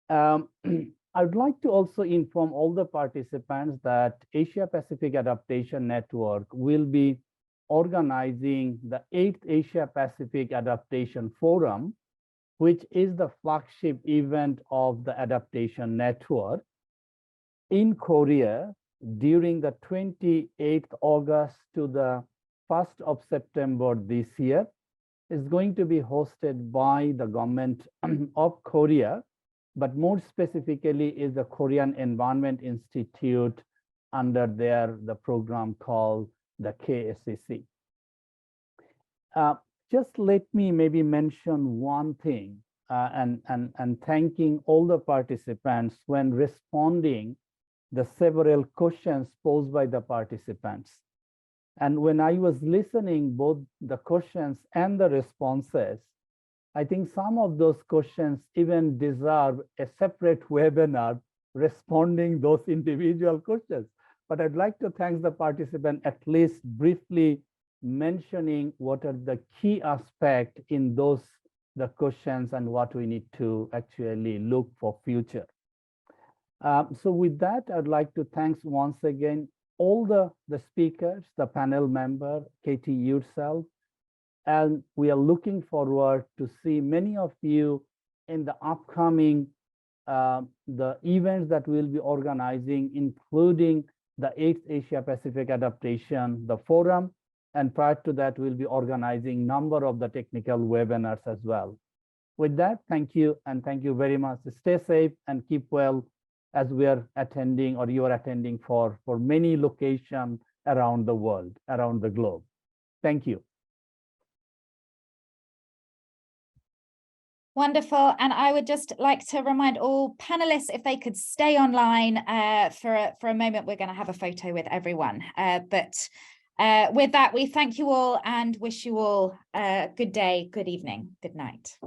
I would like to also inform all the participants that Asia Pacific Adaptation Network will be organizing the 8th Asia Pacific Adaptation Forum, which is the flagship event of the Adaptation Network in Korea during the 28th August to the 1st of September this year. Is going to be hosted by the government of Korea, but more specifically is the Korean Environment Institute under the program called the KSCC. Just let me maybe mention one thing and thanking all the participants when responding the several questions posed by the participants. And when I was listening both the questions and the responses, I think some of those questions even deserve a separate webinar responding those individual questions. But I'd like to thank the participant at least briefly mentioning what are the key aspects in the questions and what we need to actually look for future. So with that, I'd like to thank once again all the speakers, the panel member, Katie yourself, and we are looking forward to see many of you in the upcoming the events that we'll be organizing, including the 8th Asia Pacific Adaptation, the forum, and prior to that, we'll be organizing number of the technical webinars as well. With that, thank you, and thank you very much. Stay safe and keep well as we are attending, or you are attending for many locations around the world, around the globe. Thank you. Wonderful. And I would just like to remind all panelists, if they could stay online for a moment, we're going to have a photo with everyone. But With that, we thank you all and wish you all a good day, good evening, good night.